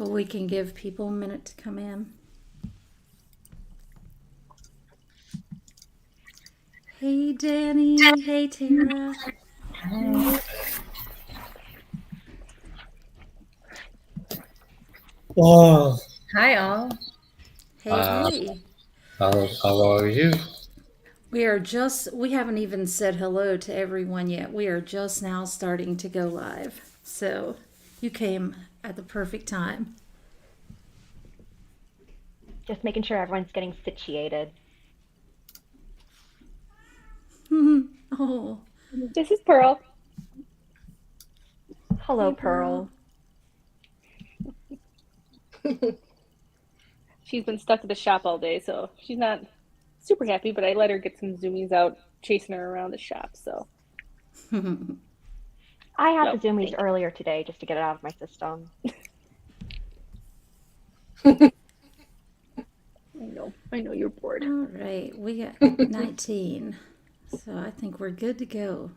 Well, we can give people a minute to come in. Hey, Danny. Hey, Tara. Hi. Oh, Hi, all. Hey, hey. how are you? We haven't even said hello to everyone yet. We are just now starting to go live. So you came at the perfect time. Just making sure everyone's getting situated. Oh, This is Pearl. Hello, hey, Pearl. Pearl. She's been stuck at the shop all day, so she's not super happy, but I let her get some zoomies out chasing her around the shop, so. I had the Yep, zoomies thank earlier today just to get it out of my system. you. I know you're bored. All right, we got 19. So I think we're good to go.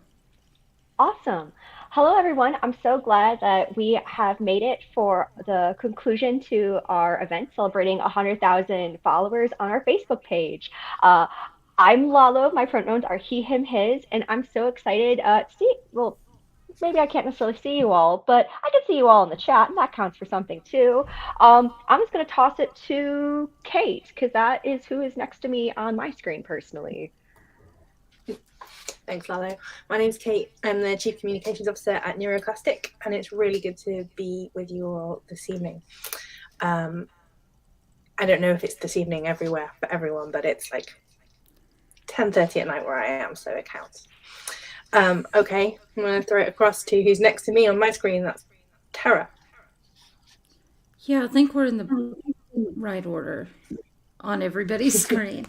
Awesome. Hello, everyone. I'm so glad that we have made it for the conclusion to our event celebrating 100,000 followers on our Facebook page. Uh, I'm Lalo. My pronouns are he, him, his, and I'm so excited to see. Well, maybe I can't necessarily see you all, but I can see you all in the chat, and that counts for something too. I'm just going to toss it to Kate because that is who is next to me on my screen personally. Thanks, Lalo. My name's Kate. I'm the Chief Communications Officer at NeuroClastic, and it's really good to be with you all this evening. I don't know if it's this evening everywhere for everyone, but it's like 10:30 at night where I am, so it counts. Okay, I'm going to throw it across to who's next to me on my screen. That's Tara. Yeah, I think we're in the right order on everybody's screen.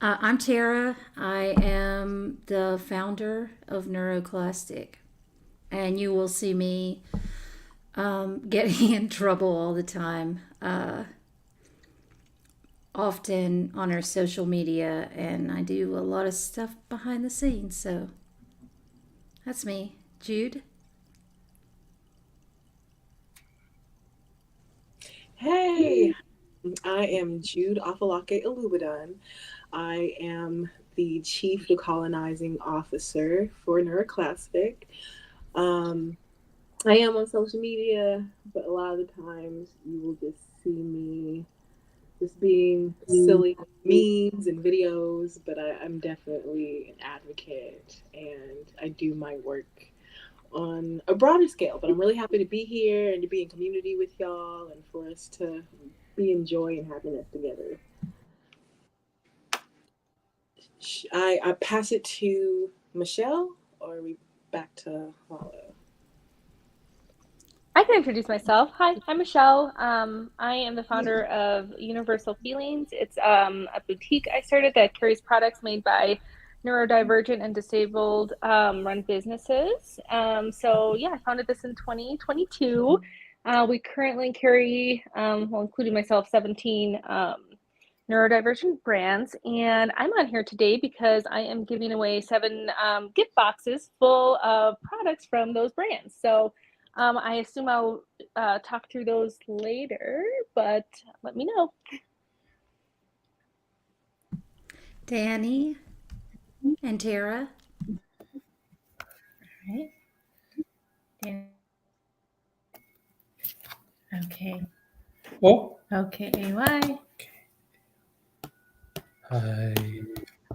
I'm Tara. I am the founder of NeuroClastic. And you will see me getting in trouble all the time, often on our social media, and I do a lot of stuff behind the scenes. So that's me, Jude. Hey, I am Jude Afalake Alubadan. I am the Chief Decolonizing Officer for NeuroClastic. I am on social media, but a lot of the times you will just see me just being silly memes and videos, but I'm definitely an advocate and I do my work on a broader scale. But I'm really happy to be here and to be in community with y'all and for us to be in joy and happiness together. I pass it to Michelle, or are we back to Lalo? I can introduce myself. Hi, I'm Michelle. I am the founder of Universal Feelings. It's a boutique I started that carries products made by neurodivergent and disabled run businesses. I founded this in 2022. We currently carry, including myself, 17 neurodivergent brands. And I'm on here today because I am giving away 7 gift boxes full of products from those brands. So I assume I'll talk through those later, but let me know. Danny and Tara. All right. Dan. Okay. Oh, Okay, AY. hi,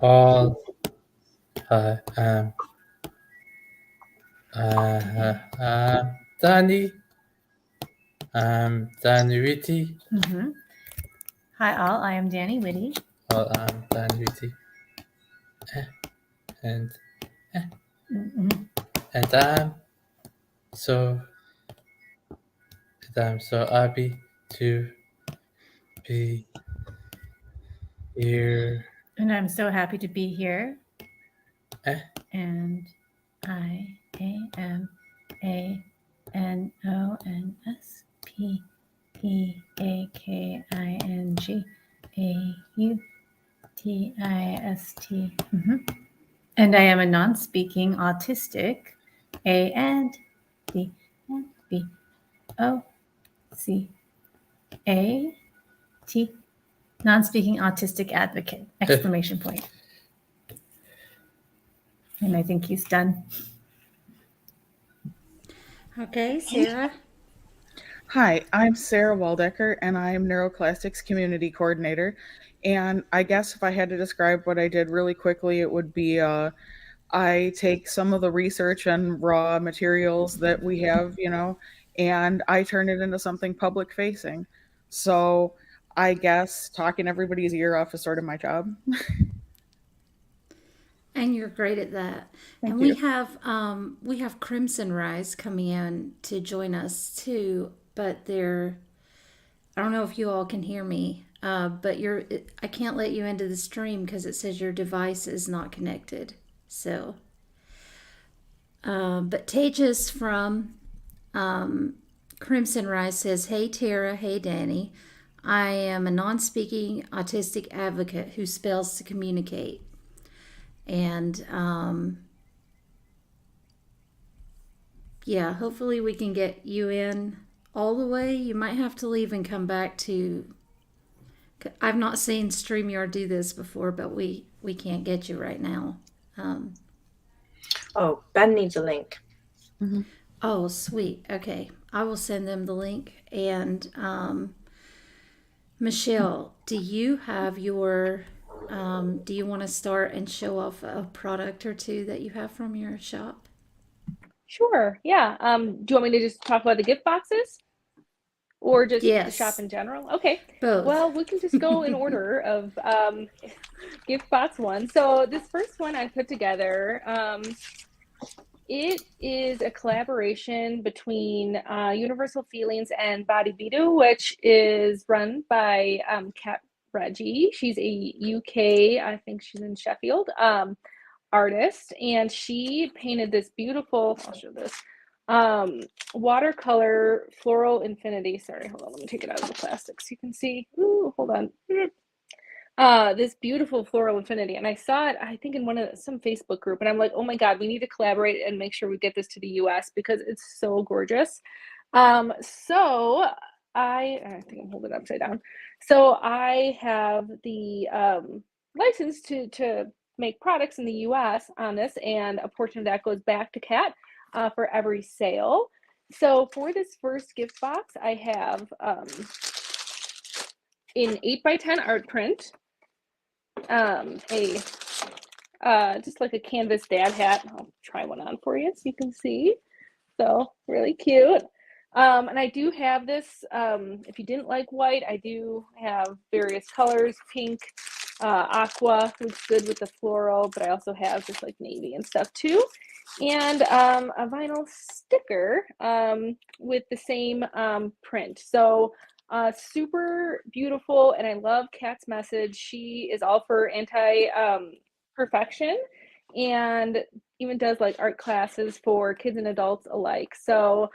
all. Hi, I'm Danny. I'm Danny Witty. Mm-hmm. Hi, all. I am Danny Whitty. Well, I'm Danny Witty. And Mm-hmm. and so I'm so happy to be here. And I'm so happy to be here. Eh? And I am ANONSPEAKING AUTIST. And I am a non-speaking autistic A and D and B O non-speaking autistic advocate, exclamation point. And I think he's done. Okay, Sarah. Hi, I'm Sarah Waldecker, and I'm NeuroClastic's community coordinator. And I guess if I had to describe what I did really quickly, it would be I take some of the research and raw materials that we have, and I turn it into something public facing. So I guess talking everybody's ear off is sort of my job. And you're great at that. Thank And you. we have Crimson Rise coming in to join us too, but I don't know if you all can hear me, but I can't let you into the stream because it says your device is not connected. So, but Tejas from Crimson Rise says, "Hey Tara, hey Danny, I am a non-speaking autistic advocate who spells to communicate." And yeah, hopefully we can get you in all the way. You might have to leave and come back to. I've not seen StreamYard do this before, but we can't get you right now. Oh, Ben needs a link. Mm-hmm. Oh, sweet. Okay, I will send them the link. And Michelle, do you have your? Do you want to start and show off a product or two that you have from your shop? Sure. Yeah. Do you want me to just talk about the gift boxes or just the Yes. shop in general? Okay. Both. Well, we can just go in order of gift box one. So this first one I put together, it is a collaboration between Universal Feelings and Body Bidu, which is run by Kat Reggie. She's a UK, I think she's in Sheffield, artist, and she painted this beautiful, I'll show this, watercolor floral infinity. Sorry, hold on, let me take it out of the plastic so you can see. Ooh, hold on. This beautiful floral infinity, and I saw it, I think, in some Facebook group, and I'm like, oh my god, we need to collaborate and make sure we get this to the US because it's so gorgeous. So I think I'm holding it upside down. So I have the license to make products in the US on this, and a portion of that goes back to Kat for every sale. So for this first gift box, I have an 8x10 art print, just like a canvas dad hat. I'll try one on for you so you can see. So really cute. And I do have this, if you didn't like white, I do have various colors, pink, aqua looks good with the floral, but I also have just like navy and stuff too. And a vinyl sticker with the same print. So super beautiful, and I love Kat's message. She is all for anti-perfection and even does like art classes for kids and adults alike. So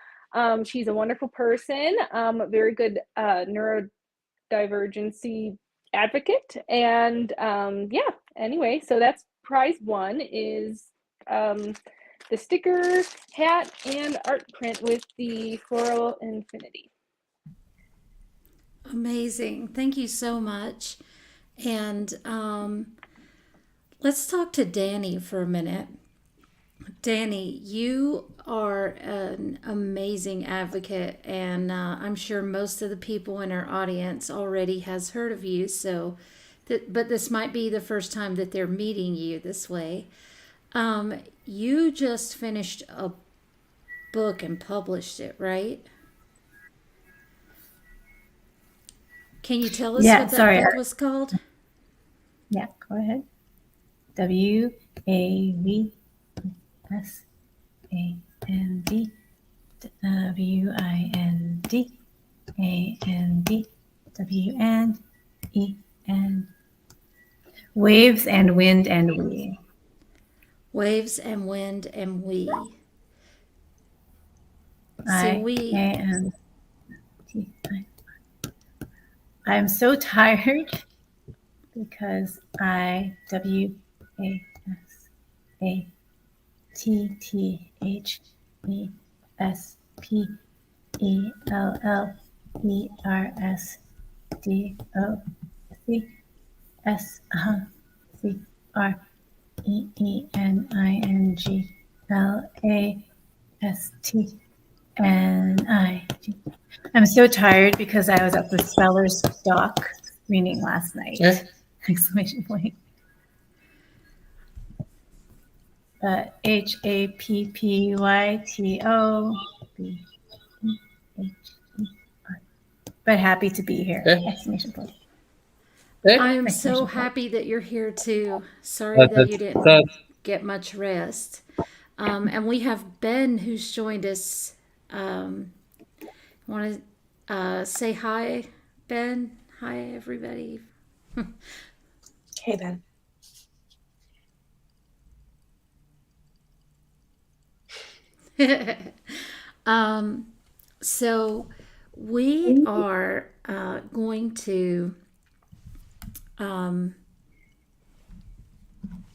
she's a wonderful person, very good neurodivergency advocate. And yeah, anyway, so that's prize one is the sticker, hat, and art print with the floral infinity. Amazing. Thank you so much. And let's talk to Danny for a minute. Danny, you are an amazing advocate, and I'm sure most of the people in our audience already has heard of you. So, but this might be the first time that they're meeting you this way. You just finished a book and published it, right? Can you tell us what that book was called? Yeah, go ahead. WAVSAND WIND Waves and Wind and We. Waves and Wind and We. I'm so tired because WASATTHESPELL ERSDOCCIENINGLASTNIG. I'm so tired because I was at the Speller's Doc reading last night. Eh? Exclamation point. HAPPYTOBEHER. But happy to be here! Eh? Exclamation point. I am so Exclamation point. happy that you're here too. Sorry that you didn't get much rest. And we have Ben who's joined us. Want to say hi, Ben? Hi, everybody. Hey, Ben. So we are going to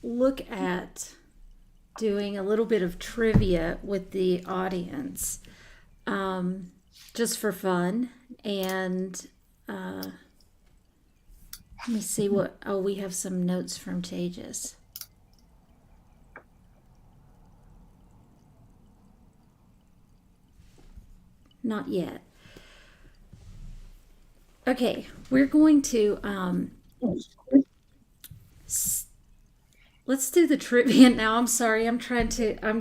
look at doing a little bit of trivia with the audience, just for fun. And let me see what. Oh, we have some notes from Tejas. Not yet. Okay, we're going to let's do the trivia now. I'm sorry, I'm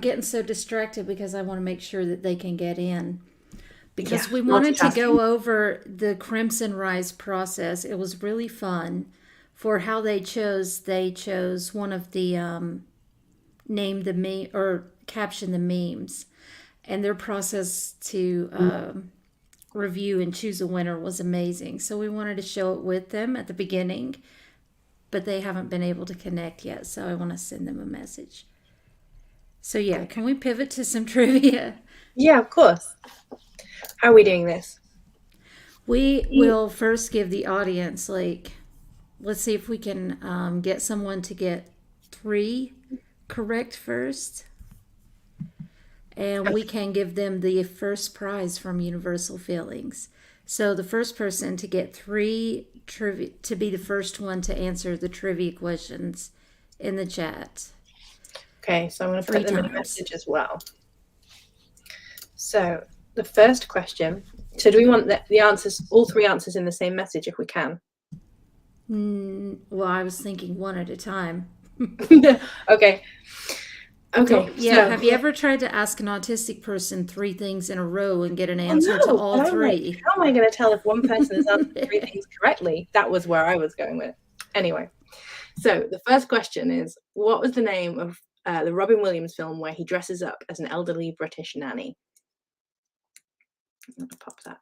getting so distracted because I want to make sure that they can get in. Because we wanted to go over the Crimson Rise process. It was really fun. For how they chose one of the name the meme or caption the memes, and their process to review and choose a winner was amazing. So we wanted to show it with them at the beginning, but they haven't been able to connect yet. So I want to send them a message. So yeah, can we pivot to some trivia? Yeah, of course. How are we doing this? We will first give the audience, let's see if we can get someone to get 3 correct first. And we can give them the first prize from Universal Feelings. So the first person to get 3 trivia, to be the first one to answer the trivia questions in the chat. Okay, so I'm going to put them in a message as well. So the first question. So do we want the answers, all 3 answers in the same message if we can? Well, I was thinking one at a time. Okay. Okay. Yeah. So, have you ever tried to ask an autistic person 3 things in a row and get an answer to all 3? How am I going to tell if one person has answered 3 things correctly? That was where I was going with it. Anyway, so the first question is, what was the name of the Robin Williams film where he dresses up as an elderly British nanny? I'm going to pop that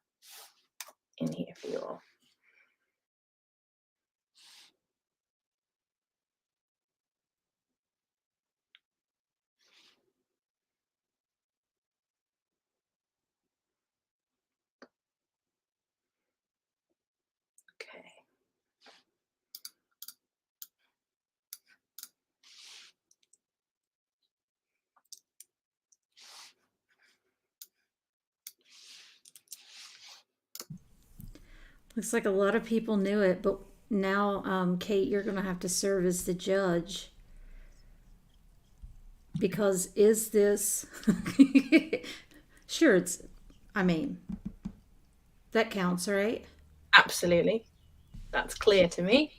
in here for you all. Okay. Looks like a lot of people knew it, but now, Kate, you're going to have to serve as the judge. Because is this... Sure, that counts, right? Absolutely. That's clear to me.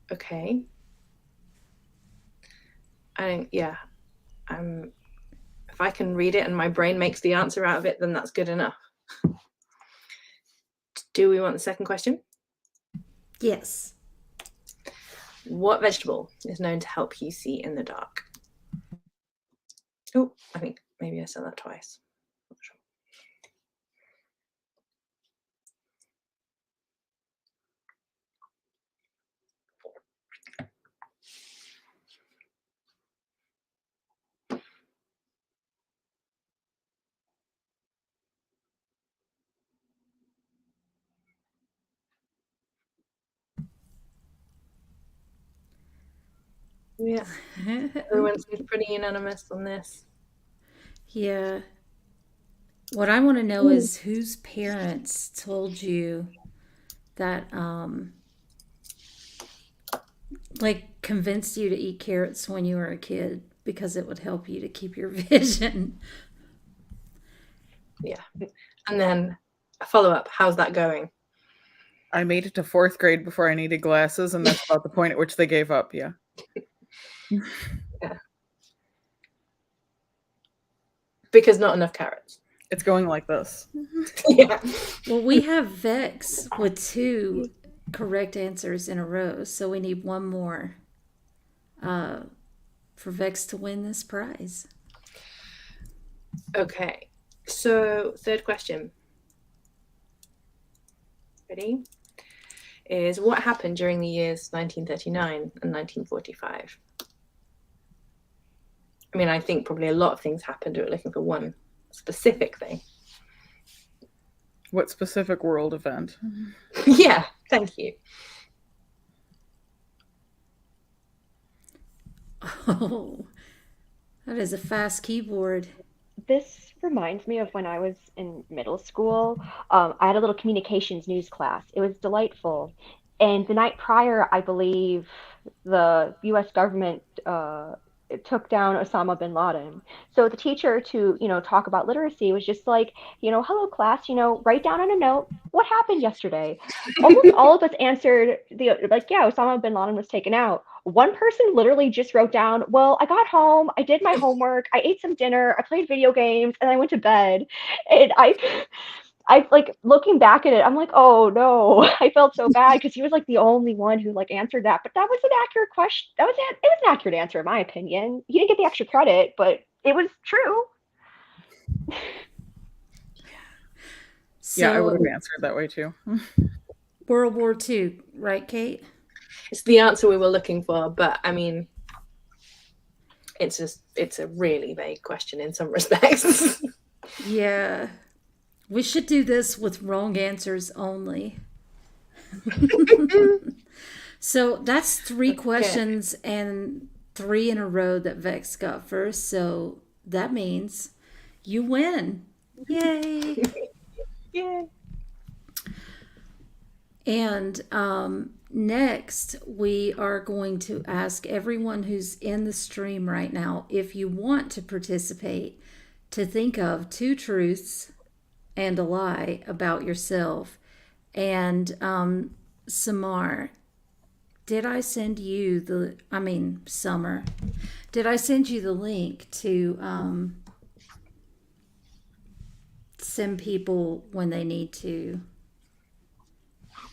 Okay. If I can read it and my brain makes the answer out of it, then that's good enough. Do we want the second question? Yes. What vegetable is known to help you see in the dark? Oh, I think maybe I said that twice. Not sure. Yeah, everyone seems pretty unanimous on this. Yeah. What I want to know is whose parents told you that, like, convinced you to eat carrots when you were a kid because it would help you to keep your vision. Yeah. And then a follow-up, how's that going? I made it to 4th grade before I needed glasses, and that's about the point at which they gave up, yeah. Yeah. Because not enough carrots. It's going like this. Yeah. Well, we have Vex with 2 correct answers in a row, so we need one more for Vex to win this prize. Okay. So, third question. Ready? Is what happened during the years 1939 and 1945? I mean, I think probably a lot of things happened. We're looking for one specific thing. What specific world event? Yeah, thank you. Oh, that is a fast keyboard. This reminds me of when I was in middle school. I had a little communications news class. It was delightful. And the night prior, I believe the US government took down Osama bin Laden. So the teacher to, talk about literacy was just like, hello class, write down on a note what happened yesterday. Almost all of us answered yeah, Osama bin Laden was taken out. One person literally just wrote down, well, I got home, I did my homework, I ate some dinner, I played video games, and I went to bed. And I like looking back at it, I'm like, oh no, I felt so bad because he was like the only one who like answered that. But that was an accurate question. It was an accurate answer in my opinion. He didn't get the extra credit, but it was true. So, Yeah, I would have answered that way too. World War II, right, Kate? It's the answer we were looking for, but I mean, it's a really vague question in some respects. Yeah. We should do this with wrong answers only. So that's 3 questions and 3 in a row that Vex got first. So that means you win. Yay. Yay. And next, we are going to ask everyone who's in the stream right now, if you want to participate, to think of 2 truths and a lie about yourself. And Samar, did I send you Summer, did I send you the link to send people when they need to?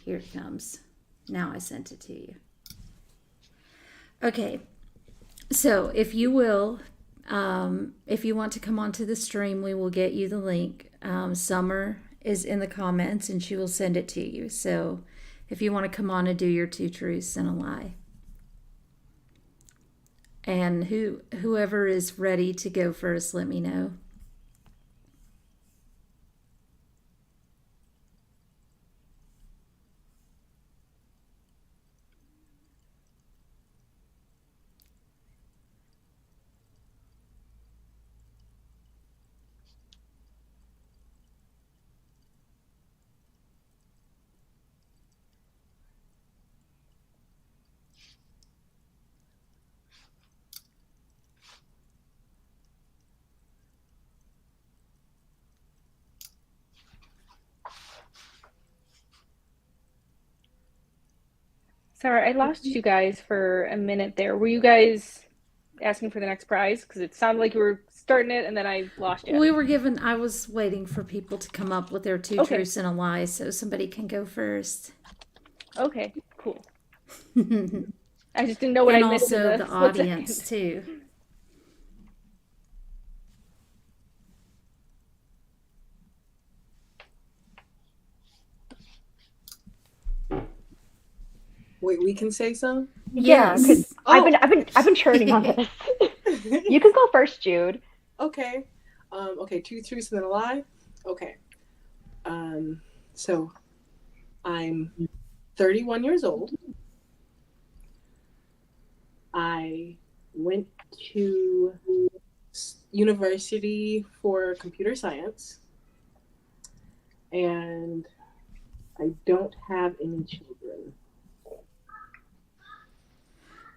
Here it comes. Now I sent it to you. Okay. So if you will, if you want to come onto the stream, we will get you the link. Summer is in the comments and she will send it to you. So if you want to come on and do your 2 truths and a lie. And whoever is ready to go first, let me know. Sarah, I lost you guys for a minute there. Were you guys asking for the next prize? Because it sounded like you were starting it and then I lost you. I was waiting for people to come up with their 2 truths and a lie so somebody can go first. Okay, cool. I just didn't know what I missed. And also the audience too. Wait, we can say so? Yeah, because I've been churning on this. You can go first, Jude. Okay. Okay, 2 truths and then a lie. Okay. So I'm 31 years old. I went to University for Computer Science, and I don't have any children.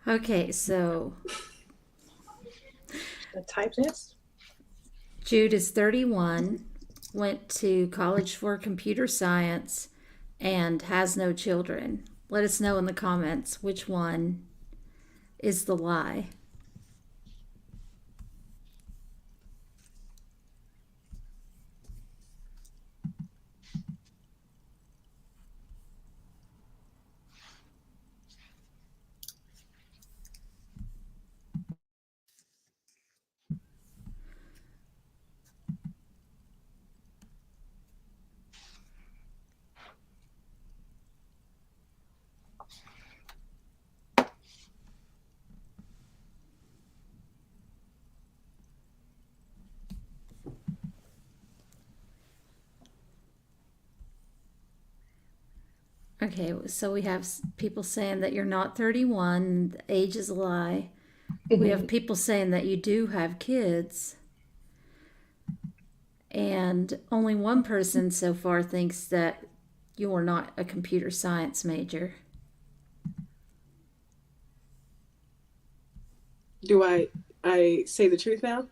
Okay, so The type this. Jude is 31, went to college for computer science, and has no children. Let us know in the comments which one is the lie. Okay, so we have people saying that you're not 31, the age is a lie. We have people saying that you do have kids. And only one person so far thinks that you're not a computer science major. Do I say the truth now?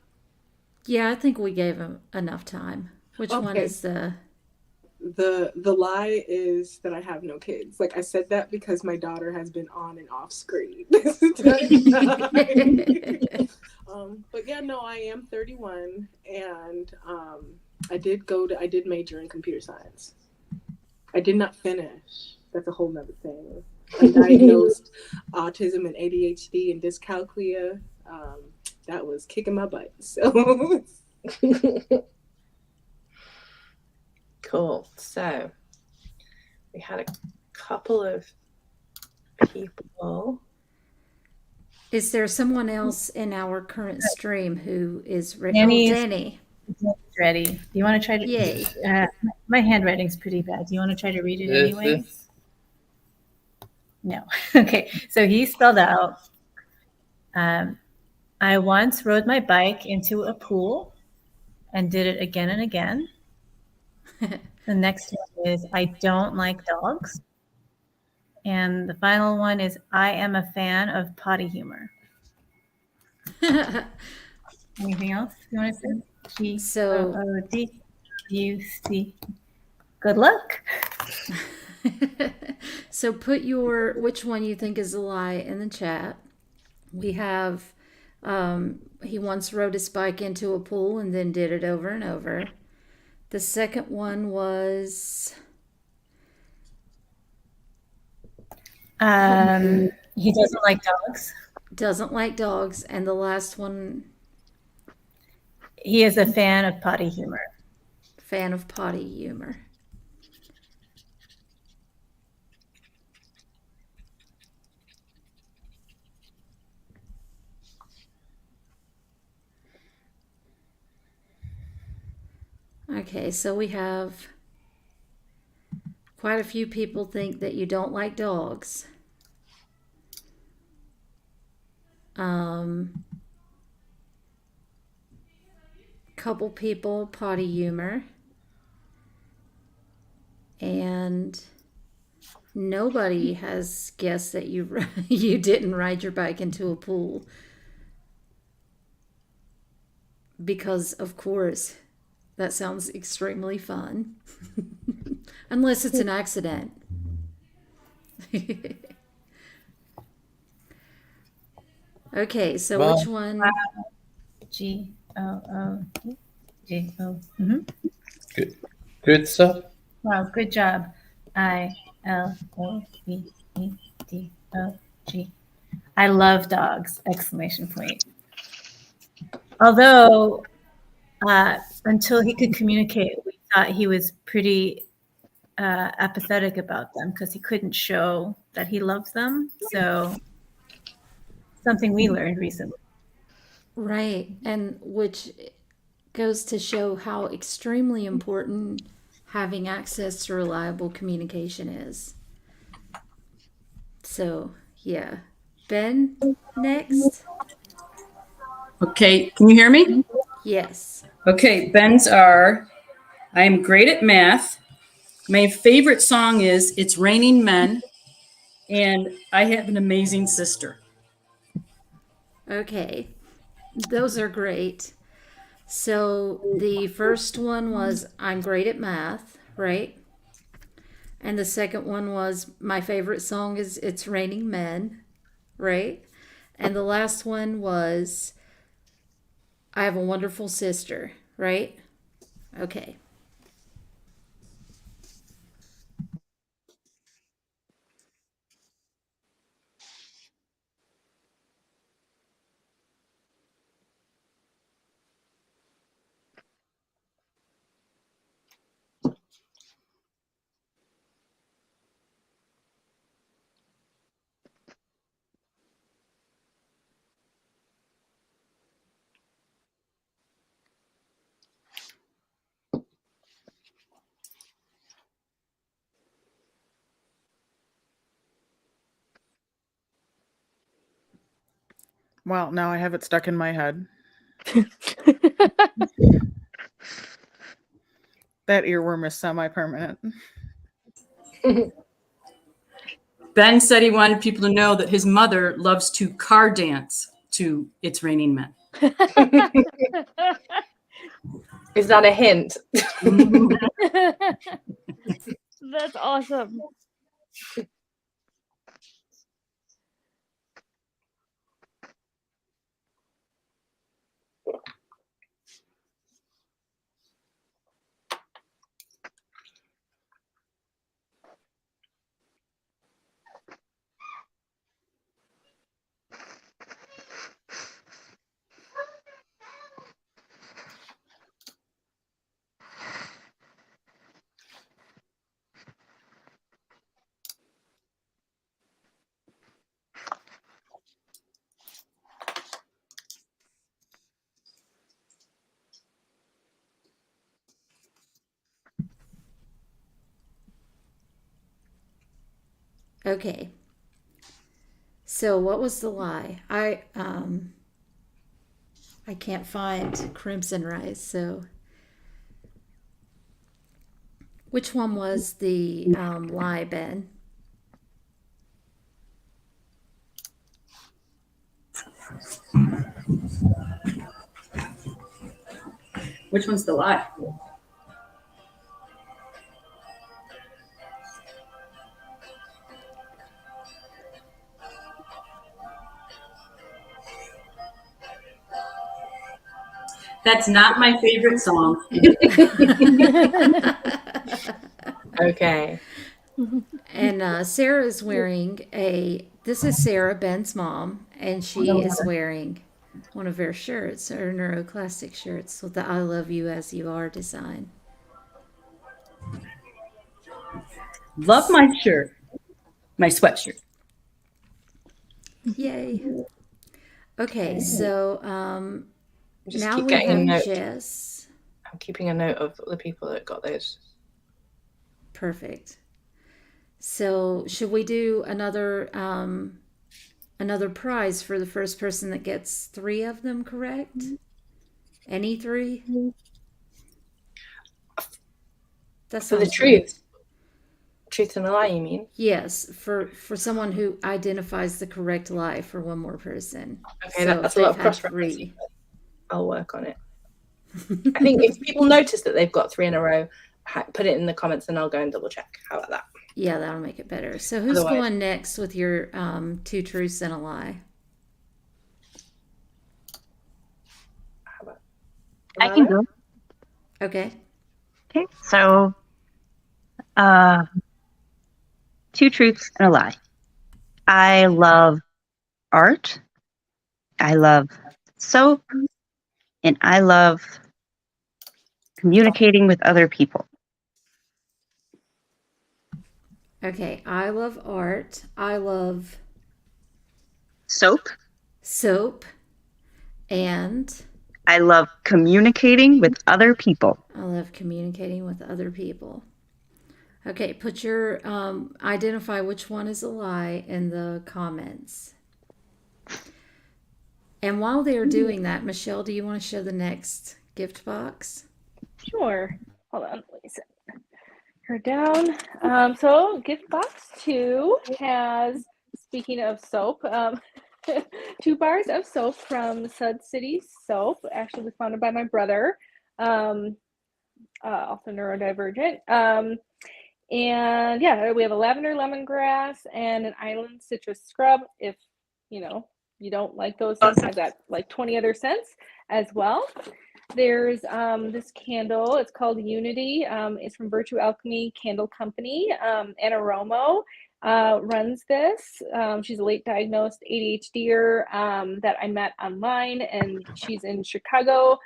Yeah, I think we gave him enough time. Which one Okay. is the... The lie is that I have no kids. Like, I said that because my daughter has been on and off screen. But yeah, no, I am 31, and I did major in computer science. I did not finish. That's a whole nother thing. Undiagnosed autism and ADHD and dyscalculia. That was kicking my butt. So Cool. So we had a couple of people. Is there someone else in our current stream who is ready? Danny Oh, is- Danny. Ready. Do you want to try to? Yay. My handwriting's pretty bad. Do you want to try to read it Yes, anyway? yes. No. Okay. So he spelled out, I once rode my bike into a pool and did it again and again. The next one is, I don't like dogs. And the final one is, I am a fan of potty humor. Anything else you want to say? So- G-O-O-D-U-C. Good luck. So put which one you think is a lie in the chat. We have he once rode his bike into a pool and then did it over and over. The second one was He doesn't like dogs. doesn't like dogs, and the last one, He is a fan of potty humor. fan of potty humor. Okay, so we have quite a few people think that you don't like dogs. Couple people potty humor, and nobody has guessed that you you didn't ride your bike into a pool, because of course that sounds extremely fun. Unless it's an accident. Okay, so Well- which one? G-O-O-G-O. Good stuff. Wow, good job. I-L-O-V-E-D-O-G. I love dogs! Exclamation point. Although, until he could communicate, we thought he was pretty apathetic about them because he couldn't show that he loves them. So, something we learned recently. Right, and which goes to show how extremely important having access to reliable communication is. So, yeah. Ben, next. Okay, can you hear me? Yes. Okay, Ben's are I am great at math. My favorite song is It's Raining Men. And I have an amazing sister. Okay. Those are great. So the first one was I'm great at math, right? And the second one was my favorite song is It's Raining Men, right? And the last one was I have a wonderful sister, right? Okay. Well, now I have it stuck in my head. That earworm is semi-permanent. Ben said he wanted people to know that his mother loves to car dance to It's Raining Men. Is that a hint? That's awesome. Okay. So what was the lie? I can't find Crimson Rise, so which one was the lie, Ben? Which one's the lie? That's not my favorite song. Okay. And Sarah is wearing this is Sarah, Ben's mom, and she is wearing one of her shirts, her NeuroClastic shirts with the I Love You As You Are design. Love my shirt. My sweatshirt. Yay. Okay, so Just now keep we getting a have note. Jess. I'm keeping a note of the people that got those. Perfect. So should we do another prize for the first person that gets 3 of them correct? Any 3? That For the sounds right. truth and a lie, you mean? Yes, for someone who identifies the correct lie for one more person. Okay, So that's if a lot they've of had cross-referencing. 3. I'll work on it. I think if people notice that they've got 3 in a row, put it in the comments and I'll go and double check. How about that? Yeah, that'll make it better. So who's Otherwise- going next with your 2 truths and a lie? How about I can go. Okay. Okay, so 2 truths and a lie. I love art. I love soap. And I love communicating with other people. Okay, I love art. I love Soap. soap. And I love communicating with other people. I love communicating with other people. Okay, put your identify which one is a lie in the comments. And while they're doing that, Michelle, do you want to show the next gift box? Sure. Hold on. Let me set her down. So gift box 2 has, speaking of soap, 2 bars of soap from Sud City Soap. Actually was founded by my brother, also neurodivergent. And yeah, we have a lavender lemongrass and an island citrus scrub. If you don't like those scents, I've got like 20 other scents as well. There's this candle. It's called Unity. It's from Virtue Alchemy Candle Company. Anna Romo runs this. She's a late diagnosed ADHDer that I met online, and she's in Chicago.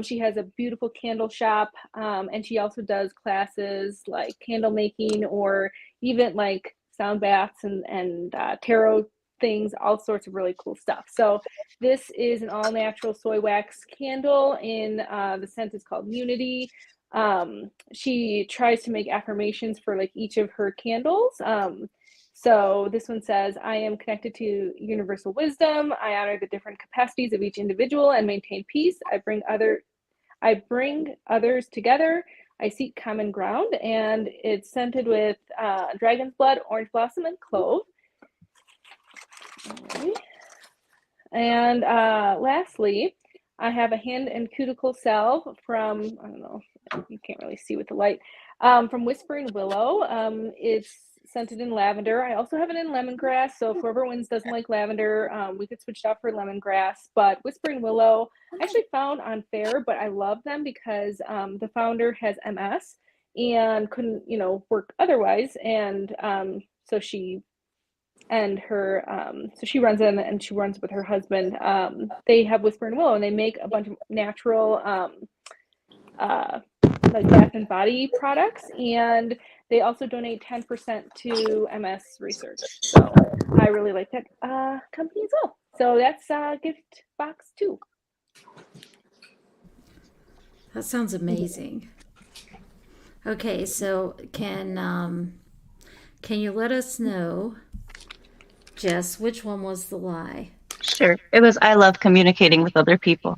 She has a beautiful candle shop, and she also does classes like candle making or even like sound baths and tarot things, all sorts of really cool stuff. So this is an all natural soy wax candle in the scent is called Unity. She tries to make affirmations for like each of her candles. So this one says, I am connected to universal wisdom. I honor the different capacities of each individual and maintain peace. I bring others together. I seek common ground. And it's scented with dragon's blood, orange blossom, and clove. Okay. And lastly, I have a hand and cuticle salve from, I don't know, you can't really see with the light, from Whispering Willow. It's scented in lavender. I also have it in lemongrass. So if whoever wins doesn't like lavender, we could switch it out for lemongrass. But Whispering Willow, I actually found on Fair, but I love them because the founder has MS and couldn't, work otherwise. And so she runs them, and she runs with her husband. They have Whisper and Willow, and they make a bunch of natural like bath and body products, and they also donate 10% to MS research. So I really like that company as well. So that's gift box 2. That sounds amazing. Okay, so can you let us know, Jess, which one was the lie? Sure. It was I love communicating with other people.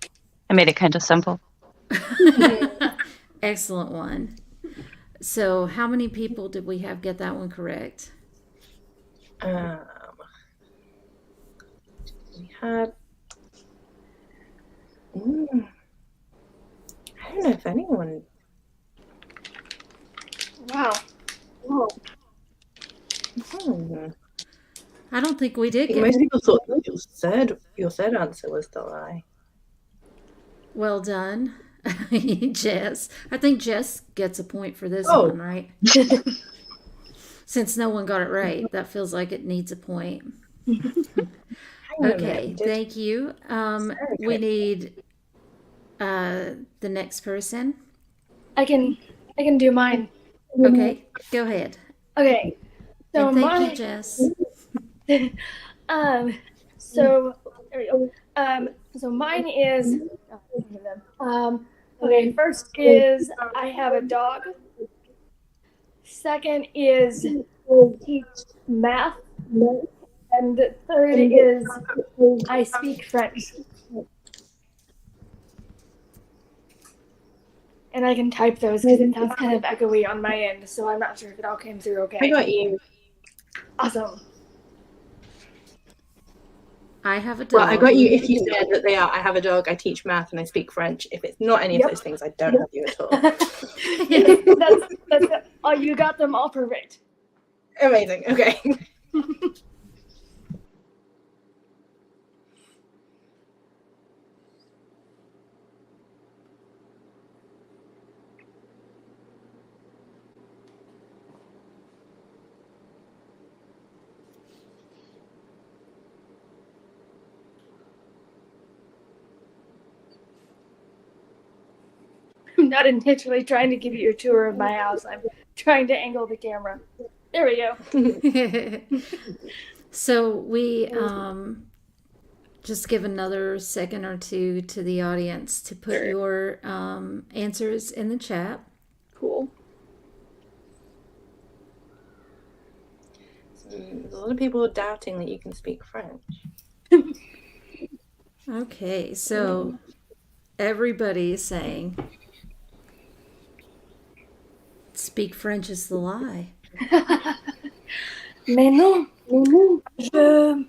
I made it kind of simple. Excellent one. So how many people did we have get that one correct? We had. I don't know if anyone. Wow. I don't think we did. Most people thought that your third answer was the lie. Well done, Jess. I think Jess gets a point for this one, right? Since no one got it right, that feels like it needs a point. Okay, thank you. We need the next person. I can do mine. Okay, go ahead. Okay. So and thank you, Jess. So there we go. So mine is okay, first is I have a dog. Second is teach math. And the third is I speak French. And I can type those because it sounds kind of echoey on my end, so I'm not sure if it all came through okay. I got you. Awesome. I have a dog. Well, I got you if you said that they are. I have a dog, I teach math, and I speak French. If it's not any of those things, I don't have you at all. that's oh, you got them all perfect. Amazing. Okay. I'm not intentionally trying to give you a tour of my house. I'm trying to angle the camera. There we go. So we just give another second or two to the audience to put your answers in the chat. Cool. There's a lot of people doubting that you can speak French. Okay, so everybody is saying, speak French is the lie. Mais non, je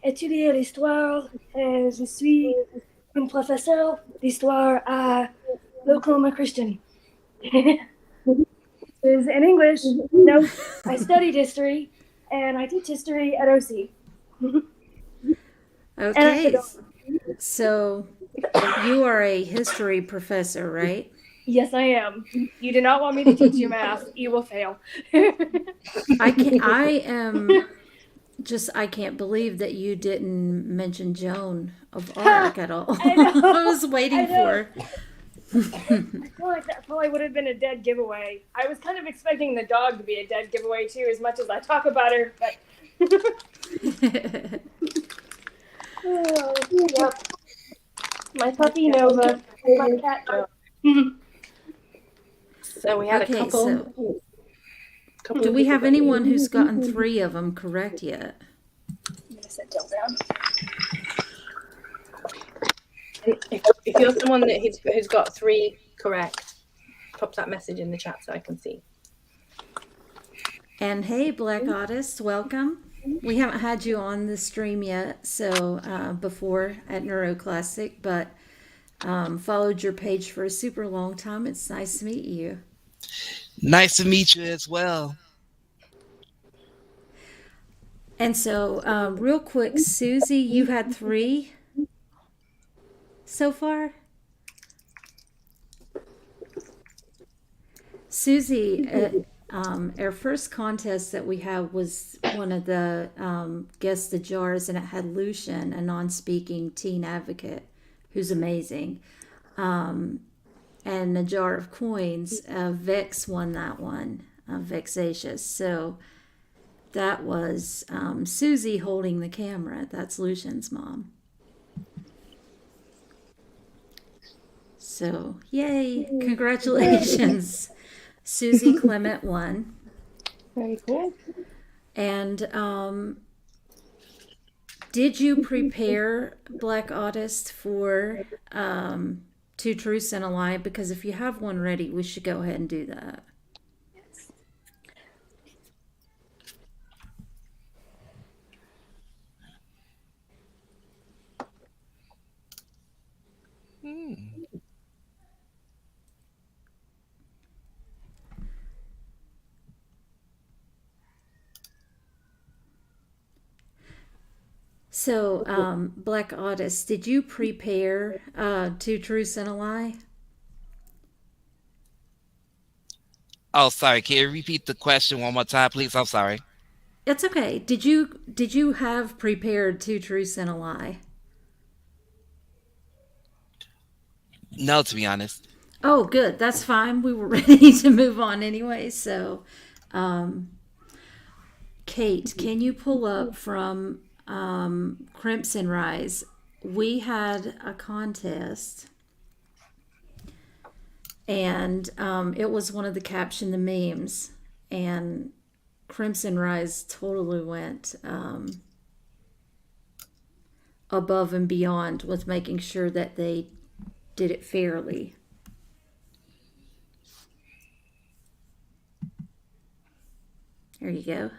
étudie l'histoire et je suis une professeure d'histoire à l'Oklahoma Christian. Is in English. No, I studied history and I teach history at OC. Okay, so you are a history professor, right? Yes, I am. You do not want me to teach you math. You will fail. I can't believe that you didn't mention Joan of Arc at all. I know. I was waiting for. I feel like that probably would have been a dead giveaway. I was kind of expecting the dog to be a dead giveaway too, as much as I talk about her, but yep. My puppy Nova, my cat Joe. So we had a couple. Do we have anyone who's gotten 3 of them correct yet? I'm gonna set Dill down. If you're someone who's got 3 correct, pop that message in the chat so I can see. And hey, Black Artist, welcome. We haven't had you on the stream yet, so before at NeuroClastic, but followed your page for a super long time. It's nice to meet you. Nice to meet you as well. And so, real quick, Susie, you had 3 so far? Susie, our first contest that we had was one of the Guess the Jars, and it had Lucian, a non-speaking teen advocate who's amazing. And a jar of coins, Vex won that one, Vexatious. So that was Susie holding the camera. That's Lucian's mom. So, yay! Congratulations. Susie Clement won. Very cool. And did you prepare, Black Artist, for 2 Truths and a Lie? Because if you have one ready, we should go ahead and do that. Yes. So, Black Artist, did you prepare 2 Truths and a Lie? Oh, sorry. Can you repeat the question one more time, please? I'm sorry. It's okay. Did you have prepared 2 Truths and a Lie? No, to be honest. Oh, good. That's fine. We were ready to move on anyway. So, Kate, can you pull up from Crimson Rise? We had a contest, and it was one of the Caption the Memes, and Crimson Rise totally went above and beyond with making sure that they did it fairly. There you go.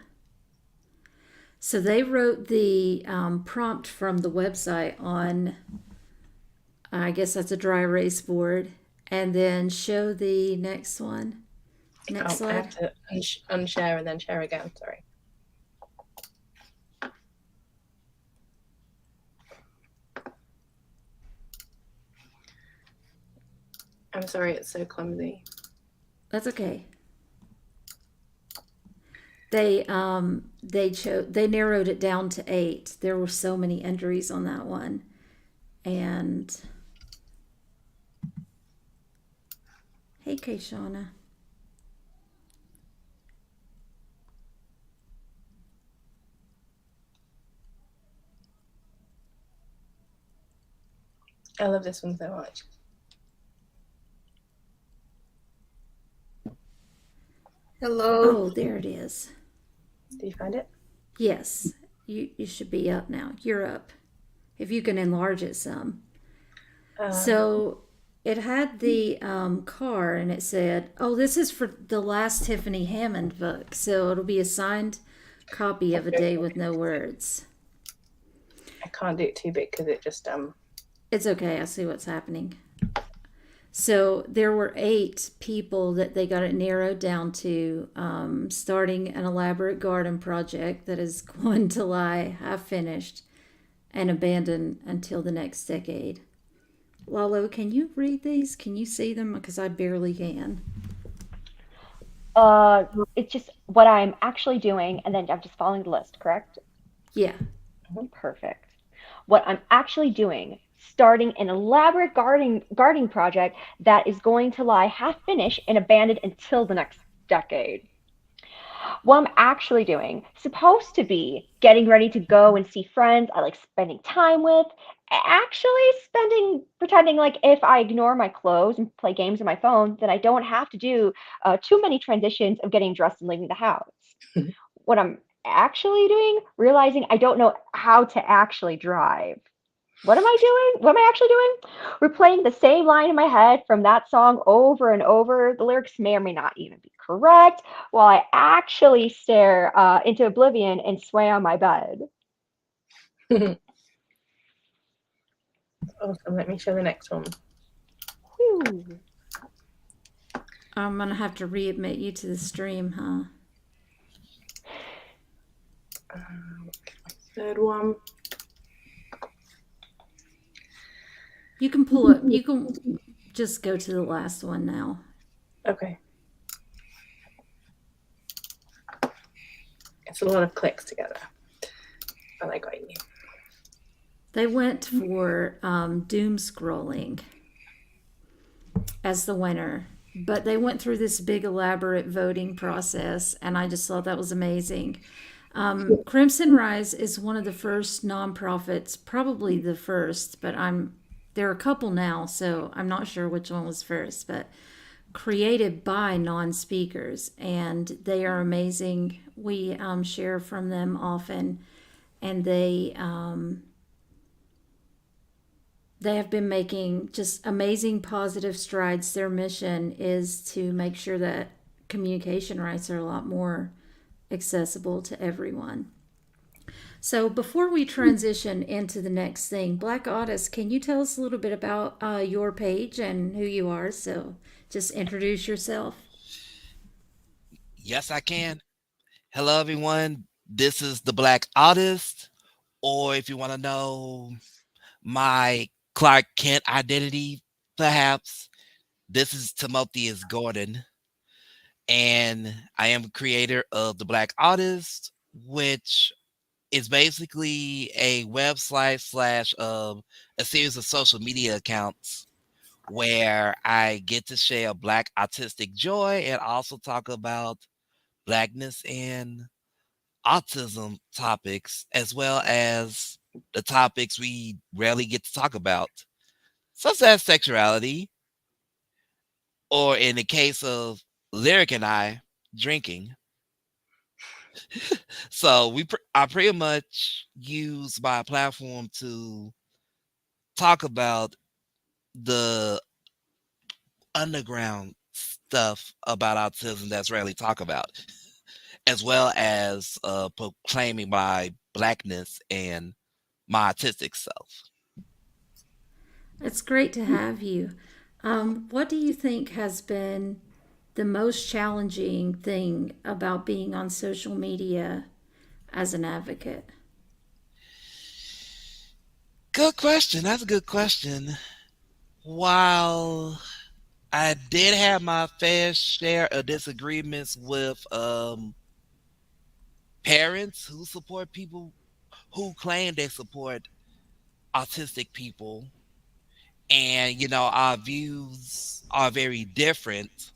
So they wrote the prompt from the website on, I guess that's a dry erase board, and then show the next one. Next slide. I have to unshare and then share again. Sorry. I'm sorry, it's so clumsy. That's okay. They narrowed it down to 8. There were so many entries on that one, and hey, Kaishana. I love this one so much. Hello. Oh, there it is. Did you find it? Yes, you should be up now. You're up. if you can enlarge it some. Um, So it had the car, and it said, "Oh, this is for the last Tiffany Hammond book." So it'll be a signed copy of A Day with No Words. I can't do it too big because it just It's okay. I see what's happening. So there were 8 people that they got it narrowed down to, starting an elaborate garden project that is going to lie half finished and abandoned until the next decade. Lalo, can you read these? Can you see them? Because I barely can. It's just what I'm actually doing, and then I'm just following the list, correct? Yeah. Perfect. What I'm actually doing, starting an elaborate gardening project that is going to lie half finished and abandoned until the next decade. What I'm actually doing, supposed to be getting ready to go and see friends I like spending time with, actually pretending like if I ignore my clothes and play games on my phone, then I don't have to do too many transitions of getting dressed and leaving the house. What I'm actually doing, realizing I don't know how to actually drive. What am I doing? What am I actually doing? Replaying the same line in my head from that song over and over. The lyrics may or may not even be correct, while I actually stare into oblivion and sway on my bed. Awesome. Let me show the next one. Whew. I'm going to have to readmit you to the stream, huh? Third one. You can pull it. You can just go to the last one now. Okay. It's a lot of clicks together. But I got you. They went for doom scrolling as the winner, but they went through this big elaborate voting process, and I just thought that was amazing. Crimson Rise is one of the first nonprofits, probably the first, but there are a couple now, so I'm not sure which one was first, but created by non-speakers, and they are amazing. We share from them often, and they have been making just amazing positive strides. Their mission is to make sure that communication rights are a lot more accessible to everyone. So before we transition into the next thing, Black Otis, can you tell us a little bit about your page and who you are? So just introduce yourself. Yes, I can. Hello, everyone. This is the Black Artist, or if you want to know my Clark Kent identity, perhaps, this is Timotheus Gordon, and I am a creator of the Black Artist, which is basically a website slash a series of social media accounts where I get to share Black artistic joy and also talk about Blackness and autism topics, as well as the topics we rarely get to talk about, such as sexuality, or in the case of Lyric and I, drinking. So I pretty much use my platform to talk about the underground stuff about autism that's rarely talked about, as well as proclaiming my Blackness and my artistic self. It's great to have you. What do you think has been the most challenging thing about being on social media as an advocate? Good question. That's a good question. While I did have my fair share of disagreements with parents who support people who claim they support autistic people, and our views are very different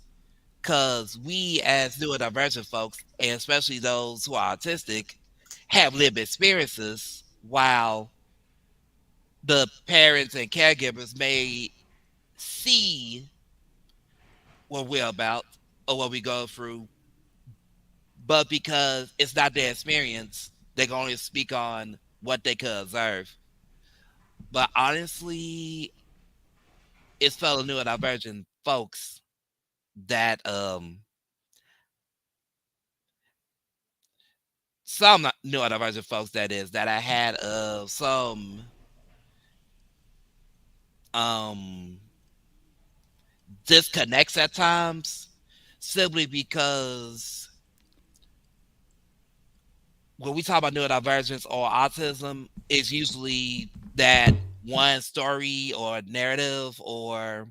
because we, as neurodivergent folks, and especially those who are autistic, have lived experiences, while the parents and caregivers may see what we're about or what we go through, but because it's not their experience, they can only speak on what they could observe. But honestly, it's fellow neurodivergent folks that some neurodivergent folks that is that I had some um disconnects at times simply because when we talk about neurodivergence or autism, it's usually that one story or narrative or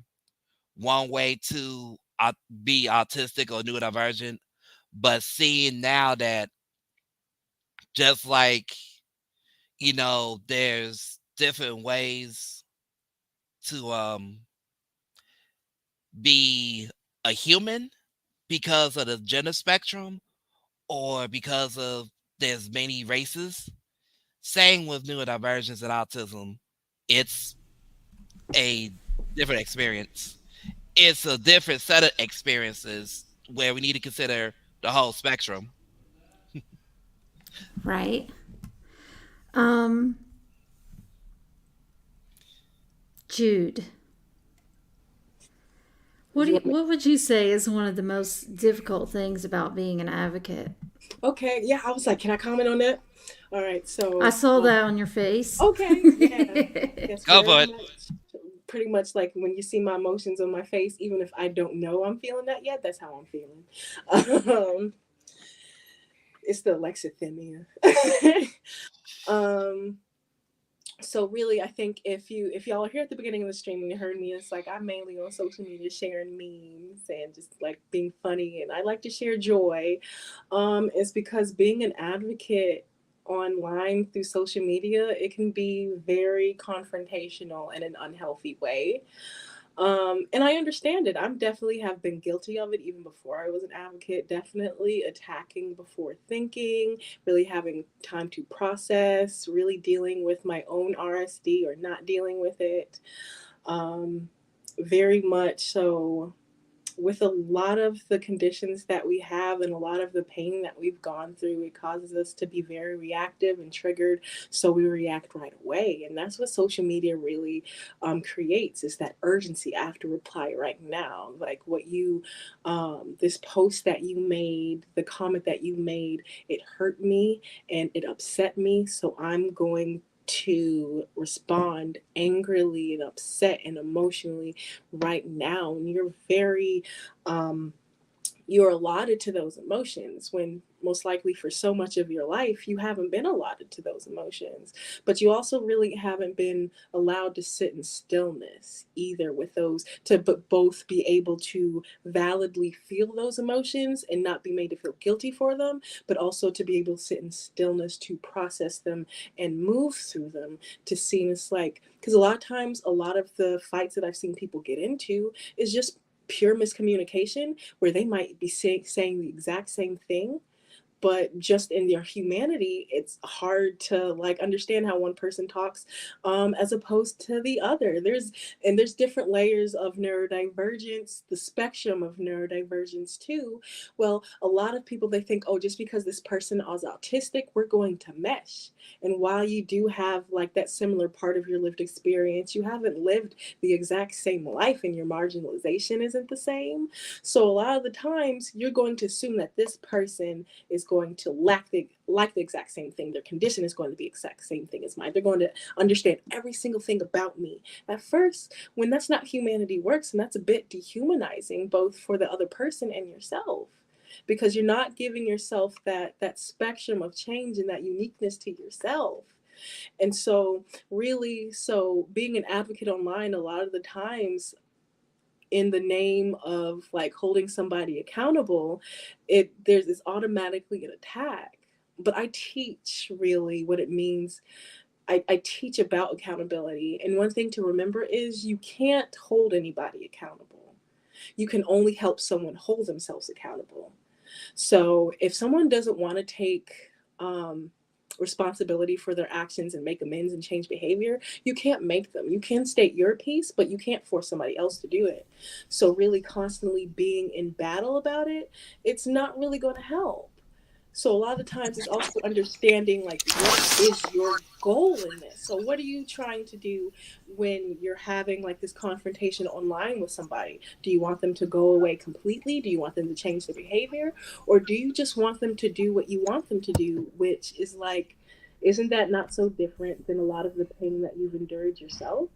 one way to be autistic or neurodivergent. But seeing now that just like, there's different ways to be a human because of the gender spectrum or because of there's many races. Same with neurodivergence and autism. It's a different experience. It's a different set of experiences where we need to consider the whole spectrum. Right. Um, Jude, what would you say is one of the most difficult things about being an advocate? Okay, yeah, I was like, can I comment on that? All right, I so saw that on your face. okay, yeah, yes, Go for very it. much. Pretty much like when you see my emotions on my face, even if I don't know I'm feeling that yet, that's how I'm feeling. It's the alexithymia. um, so really, I think if y'all are here at the beginning of the stream and you heard me, it's like I'm mainly on social media sharing memes and just like being funny, and I like to share joy. Is because being an advocate online through social media, it can be very confrontational in an unhealthy way. And I understand it. I'm definitely have been guilty of it even before I was an advocate, definitely attacking before thinking, really having time to process, really dealing with my own RSD or not dealing with it. Um, Very much so with a lot of the conditions that we have and a lot of the pain that we've gone through, it causes us to be very reactive and triggered. So we react right away. And that's what social media really creates is that urgency. I have to reply right now. Like what this post that you made, the comment that you made, it hurt me and it upset me. So I'm going to respond angrily and upset and emotionally right now. And um, you're allotted to those emotions when most likely for so much of your life you haven't been allotted to those emotions, but you also really haven't been allowed to sit in stillness either with those to but both be able to validly feel those emotions and not be made to feel guilty for them, but also to be able to sit in stillness to process them and move through them. To see it's like because a lot of times a lot of the fights that I've seen people get into is just pure miscommunication where they might be saying the exact same thing, but just in their humanity it's hard to like understand how one person talks as opposed to the other. There's different layers of neurodivergence, the spectrum of neurodivergence too. Well, a lot of people, they think, oh, just because this person is autistic we're going to mesh. And while you do have like that similar part of your lived experience, you haven't lived the exact same life and your marginalization isn't the same. So a lot of the times you're going to assume that this person is going to like the exact same thing. Their condition is going to be the exact same thing as mine. They're going to understand every single thing about me. At first, when that's not humanity works, and that's a bit dehumanizing both for the other person and yourself. Because you're not giving yourself that spectrum of change and that uniqueness to yourself. And so really, so being an advocate online a lot of the times in the name of like holding somebody accountable, it's automatically an attack. But I teach really what it means. I teach about accountability. And one thing to remember is you can't hold anybody accountable. You can only help someone hold themselves accountable. So if someone doesn't want to take um, responsibility for their actions and make amends and change behavior, you can't make them. You can state your piece, but you can't force somebody else to do it. So really constantly being in battle about it, it's not really going to help. So a lot of times it's also understanding like what is your goal in this. So what are you trying to do when you're having like this confrontation online with somebody? Do you want them to go away completely? Do you want them to change their behavior? Or do you just want them to do what you want them to do, which is like, isn't that not so different than a lot of the pain that you've endured yourself?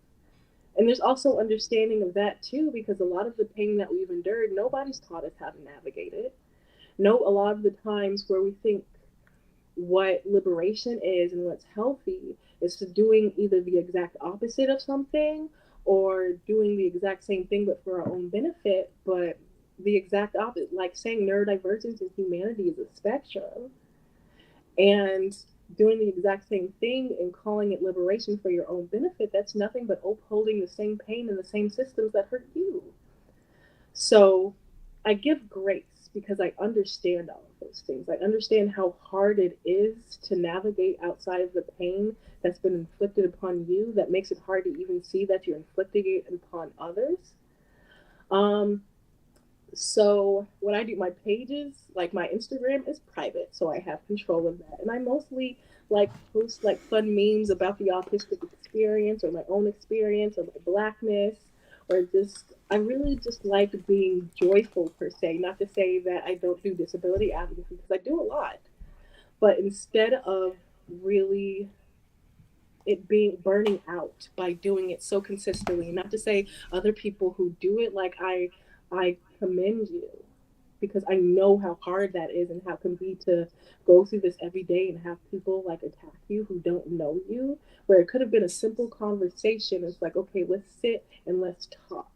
And there's also understanding of that too, because a lot of the pain that we've endured, nobody's taught us how to navigate it. No, a lot of the times where we think what liberation is and what's healthy is to doing either the exact opposite of something or doing the exact same thing but for our own benefit. But the exact opposite, like saying neurodivergence in humanity is a spectrum, and doing the exact same thing and calling it liberation for your own benefit, that's nothing but upholding the same pain and the same systems that hurt you. So I give grace because I understand all of those things. I understand how hard it is to navigate outside of the pain that's been inflicted upon you, that makes it hard to even see that you're inflicting it upon others. So when I do my pages, like my Instagram is private, so I have control of that. And I mostly like post like fun memes about the autistic experience or my own experience or my blackness, or just I really just like being joyful per se. Not to say that I don't do disability advocacy because I do a lot, but instead of really it being burning out by doing it so consistently, not to say other people who do it, like I commend you because I know how hard that is and how it can be to go through this every day and have people like attack you who don't know you, where it could have been a simple conversation. It's like, okay, let's sit and let's talk.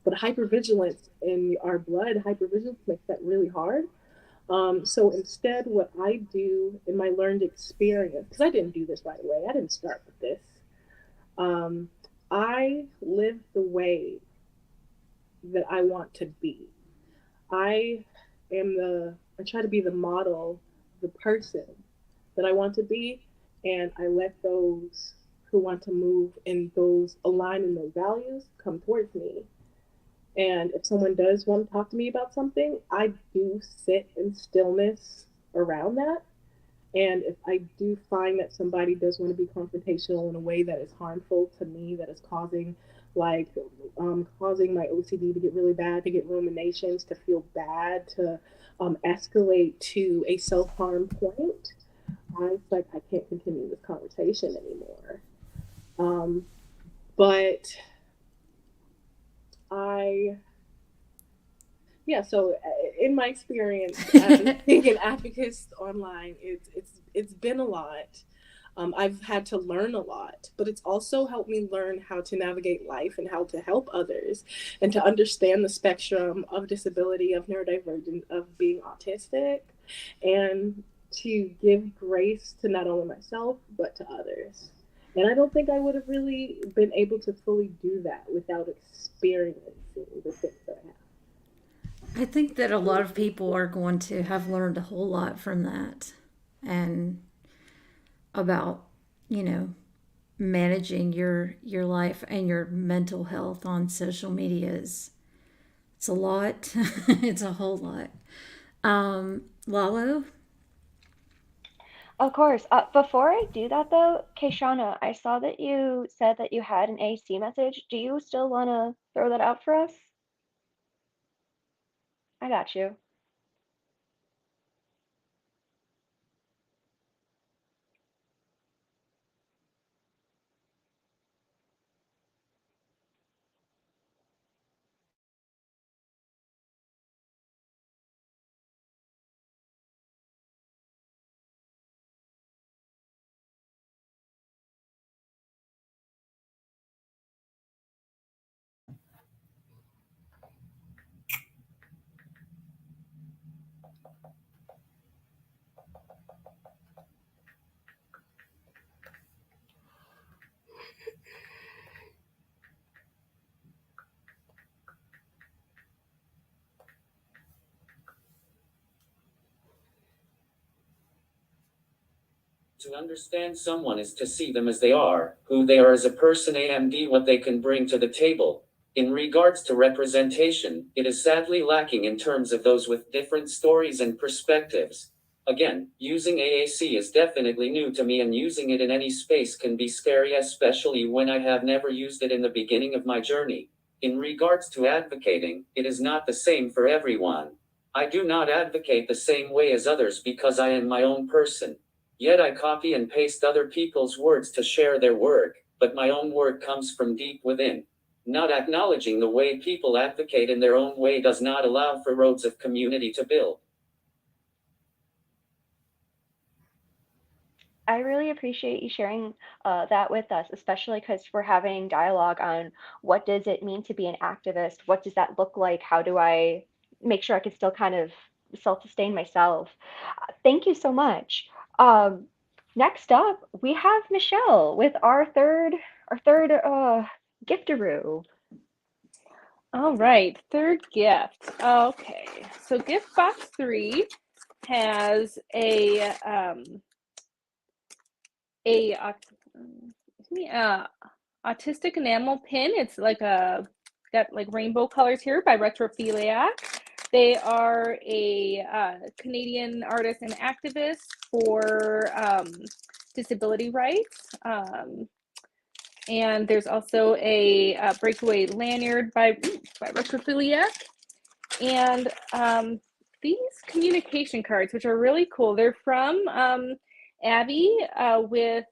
But hypervigilance in our blood, hypervigilance makes that really hard. So instead, what I do in my learned experience, because I didn't do this right away, I didn't start with this. Um, I live the way that I want to be. I I try to be the model, the person that I want to be, and I let those who want to move and those align in those values come towards me. And if someone does want to talk to me about something, I do sit in stillness around that. And if I do find that somebody does want to be confrontational in a way that is harmful to me, that is causing like causing my OCD to get really bad, to get ruminations, to feel bad, to escalate to a self-harm point, I like I can't continue this conversation anymore. Um, but I yeah, so in my experience as being an advocate online, it's been a lot. I've had to learn a lot, but it's also helped me learn how to navigate life and how to help others and to understand the spectrum of disability, of neurodivergent, of being autistic, and to give grace to not only myself, but to others. And I don't think I would have really been able to fully do that without experiencing the things that I have. I think that a lot of people are going to have learned a whole lot from that and about, you know, managing your life and your mental health on social media is it's a lot. It's a whole lot. Lalo? Of course. Before I do that though, Kaishana, I saw that you said that you had an AC message. Do you still want to throw that out for us? I got you. To understand someone is to see them as they are, who they are as a person, and what they can bring to the table. In regards to representation, it is sadly lacking in terms of those with different stories and perspectives. Again, using AAC is definitely new to me, and using it in any space can be scary, especially when I have never used it in the beginning of my journey. In regards to advocating, it is not the same for everyone. I do not advocate the same way as others because I am my own person. Yet I copy and paste other people's words to share their work, but my own work comes from deep within. Not acknowledging the way people advocate in their own way does not allow for roads of community to build. I really appreciate you sharing that with us, especially because we're having dialogue on what does it mean to be an activist? What does that look like? How do I make sure I can still kind of self-sustain myself? Thank you so much. Next up, we have Michelle with our third giftaroo. All right, third gift. Okay, so gift box 3 has a autistic enamel pin. It's like got like rainbow colors here by Retrophiliac. They are a Canadian artist and activist for disability rights. And there's also a breakaway lanyard by Retrophiliac. And these communication cards, which are really cool, they're from Abby with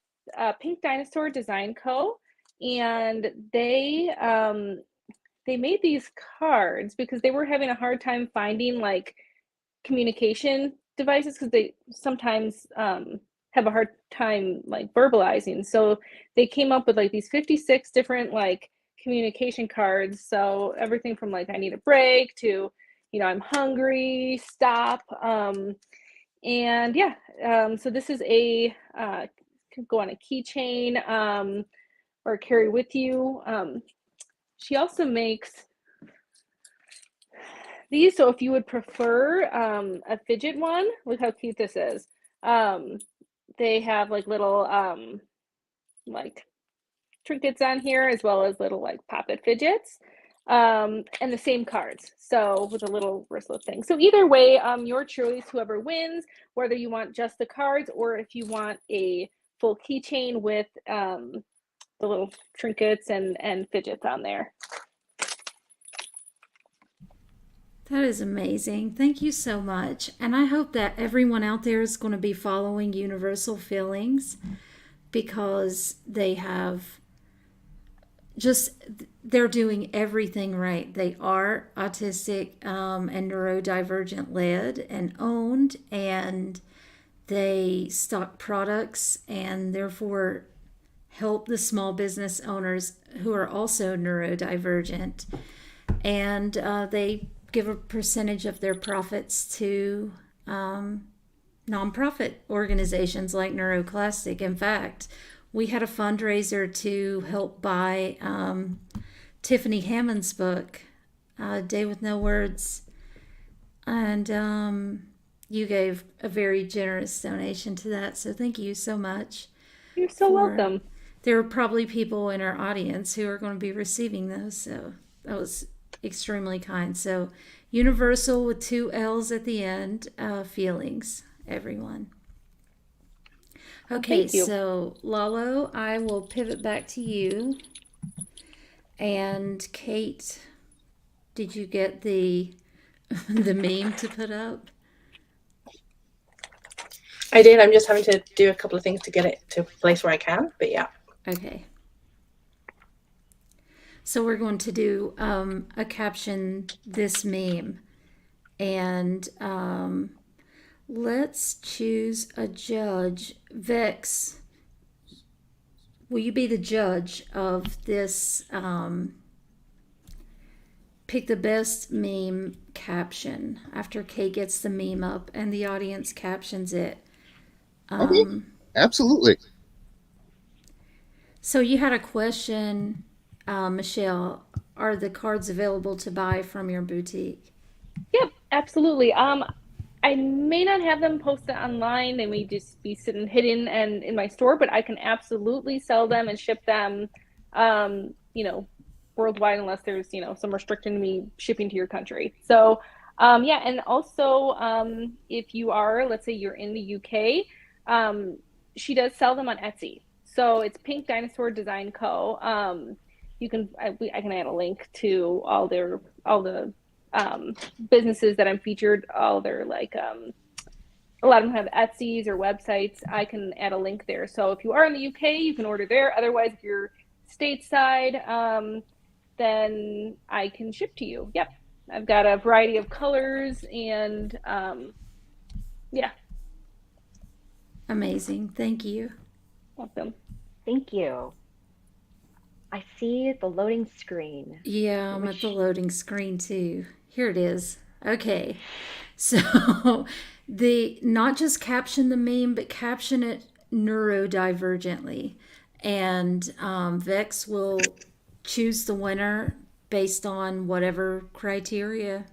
Pink Dinosaur Design Co. And they made these cards because they were having a hard time finding like communication devices, because they sometimes have a hard time like verbalizing. So they came up with like these 56 different like communication cards. So everything from like I need a break to, you know, I'm hungry, stop. And yeah, so this is a could go on a keychain or carry with you. She also makes these, so if you would prefer a fidget one, look how cute this is. They have like little like trinkets on here, as well as little like pop-it fidgets, and the same cards, so with a little wristlet thing. So either way, your choice, whoever wins, whether you want just the cards or if you want a full keychain with the little trinkets and fidgets on there. That is amazing. Thank you so much. And I hope that everyone out there is going to be following Universal Feelings, because they have they're doing everything right. They are autistic and neurodivergent led and owned, and they stock products and therefore help the small business owners who are also neurodivergent. And they give a percentage of their profits to nonprofit organizations like NeuroClastic. In fact, we had a fundraiser to help buy Tiffany Hammond's book, Day with No Words, and you gave a very generous donation to that. So thank you so much. You're so welcome. There are probably people in our audience who are going to be receiving those, so that was extremely kind. So Universal with 2 L's at the end, feelings, everyone. Okay, so Lalo, I will pivot back to you. And Kate, did you get the meme to put up? I did. I'm just having to do a couple of things to get it to a place where I can, but yeah. Okay. So we're going to do a caption this meme, and let's choose a judge. Vex, will you be the judge of this? Pick the best meme caption after Kate gets the meme up and the audience captions it. Okay, absolutely. So you had a question, Michelle. Are the cards available to buy from your boutique? Yep, absolutely. I may not have them posted online. They may just be sitting hidden and in my store, but I can absolutely sell them and ship them, you know, worldwide unless there's, you know, some restriction to me shipping to your country. So yeah, and also if you are, let's say you're in the UK, she does sell them on Etsy. So it's Pink Dinosaur Design Co. You can I can add a link to all the businesses that I'm featured, all their like a lot of them have Etsy's or websites. I can add a link there. So if you are in the UK, you can order there. Otherwise, if you're stateside, then I can ship to you. Yep. I've got a variety of colors and yeah. Amazing. Thank you. Welcome. Thank you. I see the loading screen. Yeah, I'm at the loading screen too. Here it is. Okay. So the not just caption the meme, but caption it neurodivergently. And Vex will choose the winner based on whatever criteria.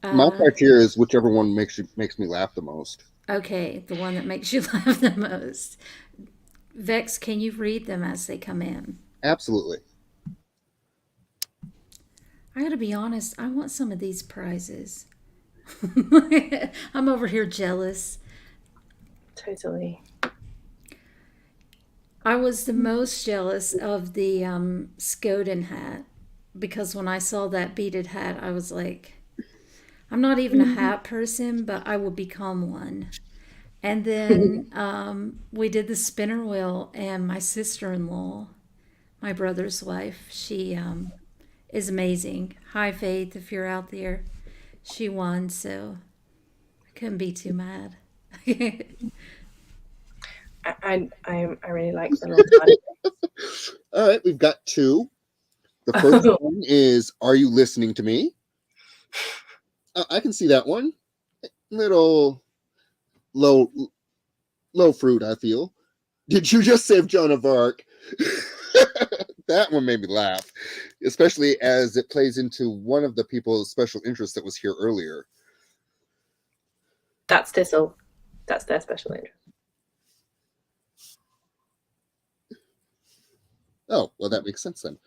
My criteria is whichever one makes me laugh the most. Okay, the one that makes you laugh the most. Vex, can you read them as they come in? Absolutely. I gotta be honest, I want some of these prizes. I'm over here jealous. Totally. I was the most jealous of the Skoden hat because when I saw that beaded hat, I was like, I'm not even a hat person, but I will become one. And then we did the spinner wheel, and my sister-in-law, my brother's wife, she is amazing. Hi, Faith, if you're out there. She won, so I couldn't be too mad. I really like the All right, we've got two. The first one is, are you listening to me? I can see that one. Little low fruit, I feel. Did you just save Joan of Arc? That one made me laugh, especially as it plays into one of the people's special interests that was here earlier. That's Thistle. That's their special interest. Oh, well, that makes sense then.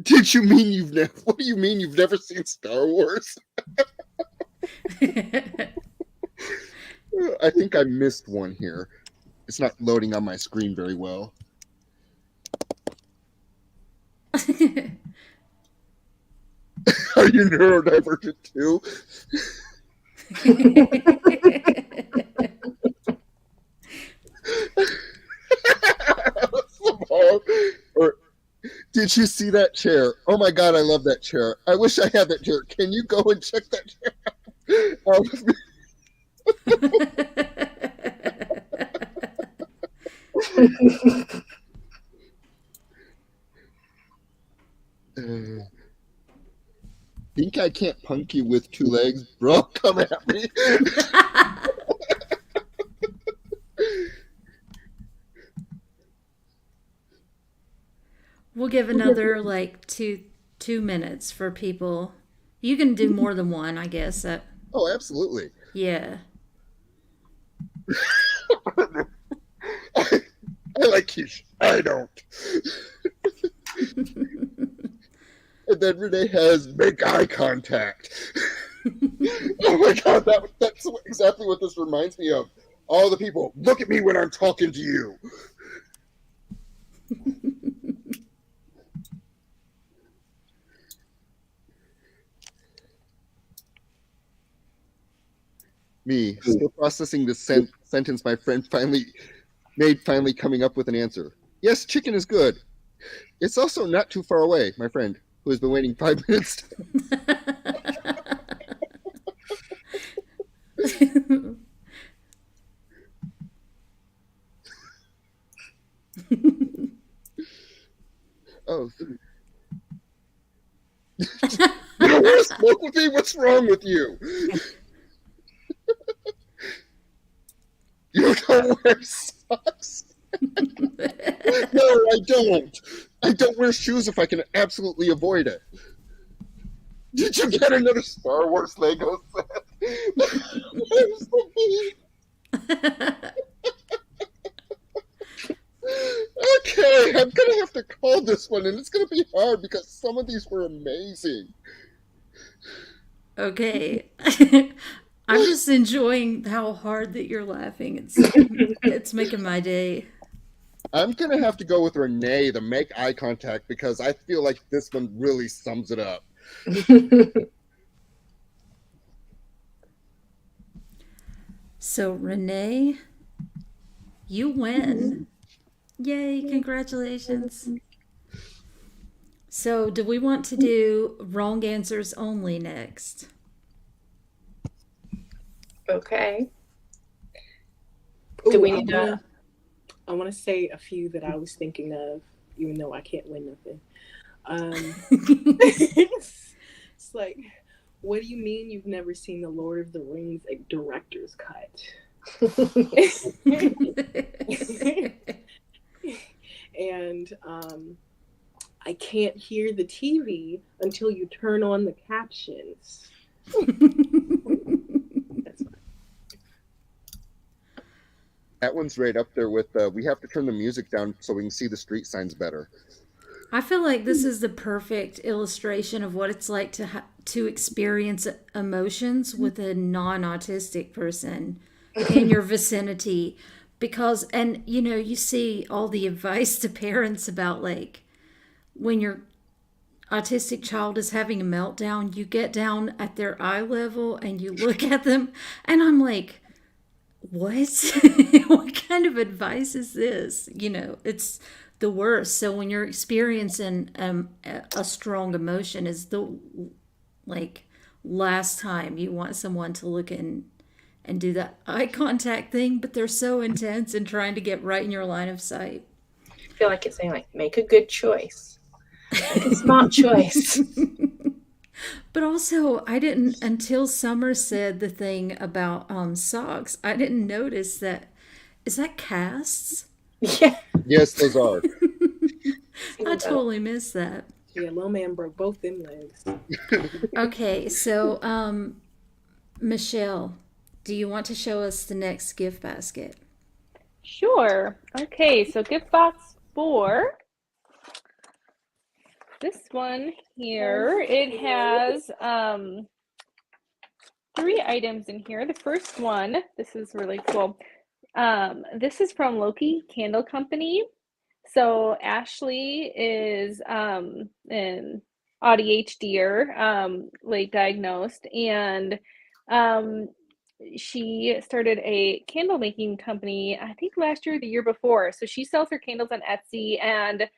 Did you mean you've never? What do you mean you've never seen Star Wars? I think I missed one here. It's not loading on my screen very well. Are you neurodivergent too? Or did you see that chair? Oh my god, I love that chair. I wish I had that chair. Can you go and check that chair out? Think I can't punk you with two legs? Bro, come at me. We'll give another like two minutes for people. You can do more than one, I guess. Oh, absolutely. Yeah. I like quiche. I don't. And then Renee has make eye contact. Oh my god, that's exactly what this reminds me of. All the people, look at me when I'm talking to you. Me, still processing this sentence my friend finally coming up with an answer. Yes, chicken is good. It's also not too far away, my friend, who has been waiting 5 minutes. Oh. You don't want to smoke with me? What's wrong with you? You don't wear socks? No, I don't. I don't wear shoes if I can absolutely avoid it. Did you get another Star Wars Lego set? Okay, I'm gonna have to call this one, and it's gonna be hard because some of these were amazing. Okay. I'm just enjoying how hard that you're laughing. It's making my day. I'm gonna have to go with Renee to make eye contact because I feel like this one really sums it up. So, Renee, you win. Yay, congratulations. So, do we want to do wrong answers only next? Okay. Ooh, Do we need to? I want to say a few that I was thinking of, even though I can't win nothing. It's like, what do you mean you've never seen the Lord of the Rings director's cut? And I can't hear the TV until you turn on the captions. That's fine. That one's right up there with we have to turn the music down so we can see the street signs better. I feel like this is the perfect illustration of what it's like to experience emotions with a non-autistic person in your vicinity, because and you see all the advice to parents about like when your autistic child is having a meltdown, you get down at their eye level and you look at them, and I'm like, what? What kind of advice is this? It's the worst. So when you're experiencing a strong emotion, is the like last time you want someone to look in and do that eye contact thing, but they're so intense and trying to get right in your line of sight. I feel like it's saying like, make a good choice, make a smart choice. But also, I didn't, until Summer said the thing about socks, I didn't notice that. Is that casts? Yeah. Yes, those are. I totally missed that. Yeah, little man broke both them legs. Okay, so Michelle, do you want to show us the next gift basket? Sure. Okay, so gift box 4. This one here, it has 3 items in here. The first one, this is really cool. This is from Loki Candle Company. So Ashley is an ADHDer, late diagnosed, and she started a candle making company, I think last year or the year before. So she sells her candles on Etsy, and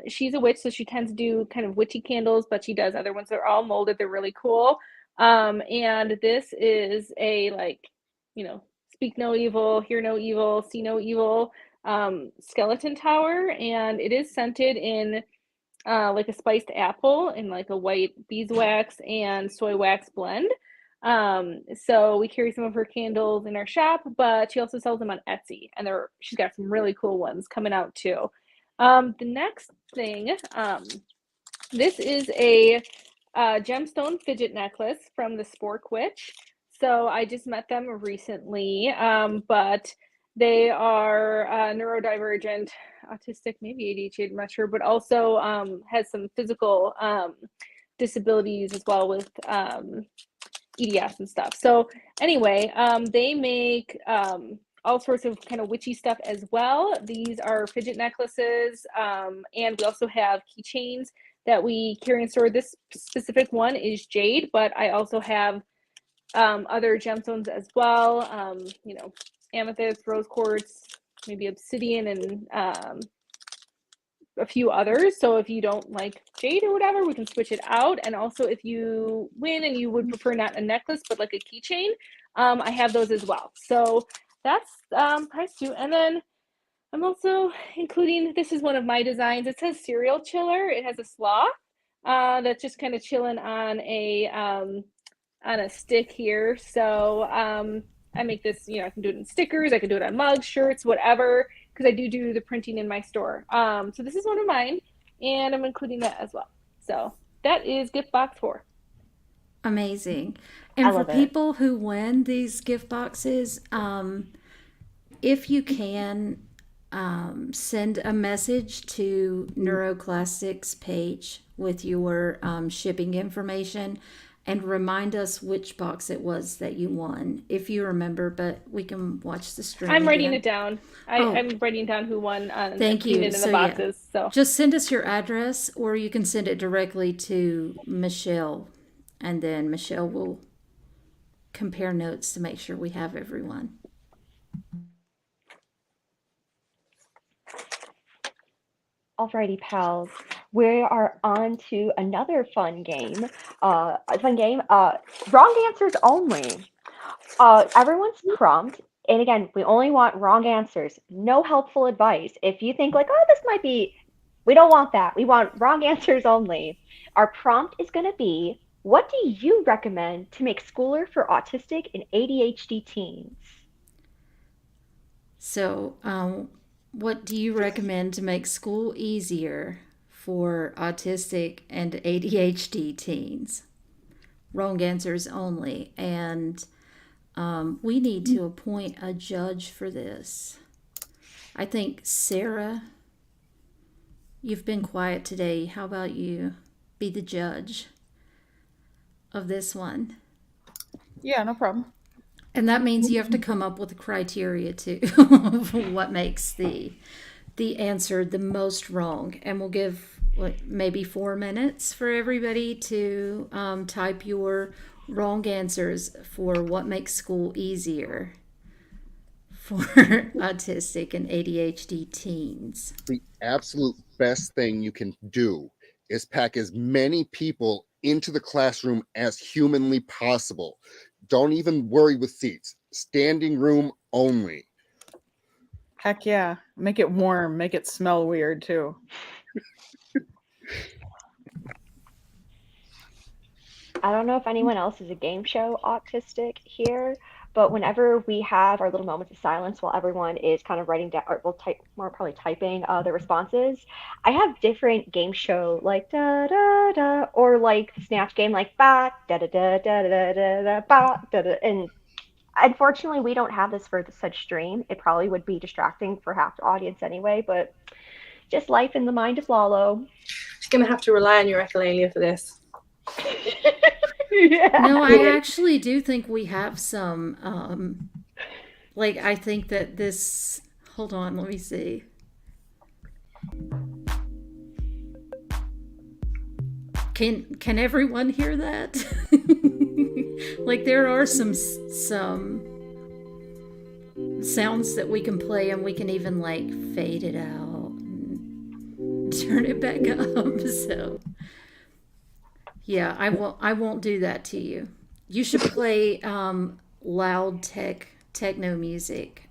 she's a witch, so she tends to do kind of witchy candles, but she does other ones that are all molded. They're really cool. And this is a speak no evil, hear no evil, see no evil skeleton tower, and it is scented in like a spiced apple and like a white beeswax and soy wax blend. So we carry some of her candles in our shop, but she also sells them on Etsy, and she's got some really cool ones coming out too. The next thing, this is a gemstone fidget necklace from the Spork Witch. So I just met them recently, but they are neurodivergent, autistic, maybe ADHD, I'm not sure, but also has some physical disabilities as well with EDS and stuff. So anyway, they make all sorts of kind of witchy stuff as well. These are fidget necklaces, and we also have keychains that we carry and store. This specific one is jade, but I also have other gemstones as well. Amethyst, rose quartz, maybe obsidian, and a few others. So if you don't like jade or whatever, we can switch it out. And also if you win and you would prefer not a necklace, but like a keychain, I have those as well. So that's price 2. And then I'm also including, this is one of my designs. It says cereal chiller. It has a sloth that's just kind of chilling on a stick here. So I make this, I can do it in stickers, I can do it on mugs, shirts, whatever, because I do the printing in my store. So this is one of mine, and I'm including that as well. So that is gift box 4. Amazing. And for it. people who win these gift boxes, if you can, send a message to NeuroClastic's page with your shipping information and remind us which box it was that you won, if you remember, but we can watch the stream I'm writing again. it down. Oh. I'm writing down who won and Thank putting you. it in the So, boxes. So just send us your address, or you can send it directly to Michelle, and then Michelle will compare notes to make sure we have everyone. Alrighty, pals. We are on to another fun game. Wrong answers only. Everyone's prompt, and again, we only want wrong answers. No helpful advice. If you think like, oh, this might be, we don't want that. We want wrong answers only. Our prompt is going to be, what do you recommend to make schooler for autistic and ADHD teens? So, what do you recommend to make school easier for autistic and ADHD teens? Wrong answers only. And we need to appoint a judge for this. I think, Sarah, you've been quiet today. How about you be the judge of this one? Yeah, no problem. And that means you have to come up with a criteria too for what makes the answer the most wrong. And we'll give maybe 4 minutes for everybody to type your wrong answers for what makes school easier for autistic and ADHD teens. The absolute best thing you can do is pack as many people into the classroom as humanly possible. Don't even worry with seats. Standing room only. Heck yeah. Make it warm. Make it smell weird too. I don't know if anyone else is a game show autistic here, but whenever we have our little moments of silence while everyone is kind of writing down, or we'll type more probably typing the responses, I have different game show like da da da, or like the snatch game like ba da da da da da da da ba da da, and unfortunately we don't have this for such stream. It probably would be distracting for half the audience anyway, but just life in the mind of Lalo. She's gonna have to rely on your echolalia for this. Yeah. No, I actually do think we have some. I think that this. Hold on, let me see. Can everyone hear that? There are some sounds that we can play, and we can even fade it out and turn it back up. So. Yeah, I won't do that to you. You should play loud techno music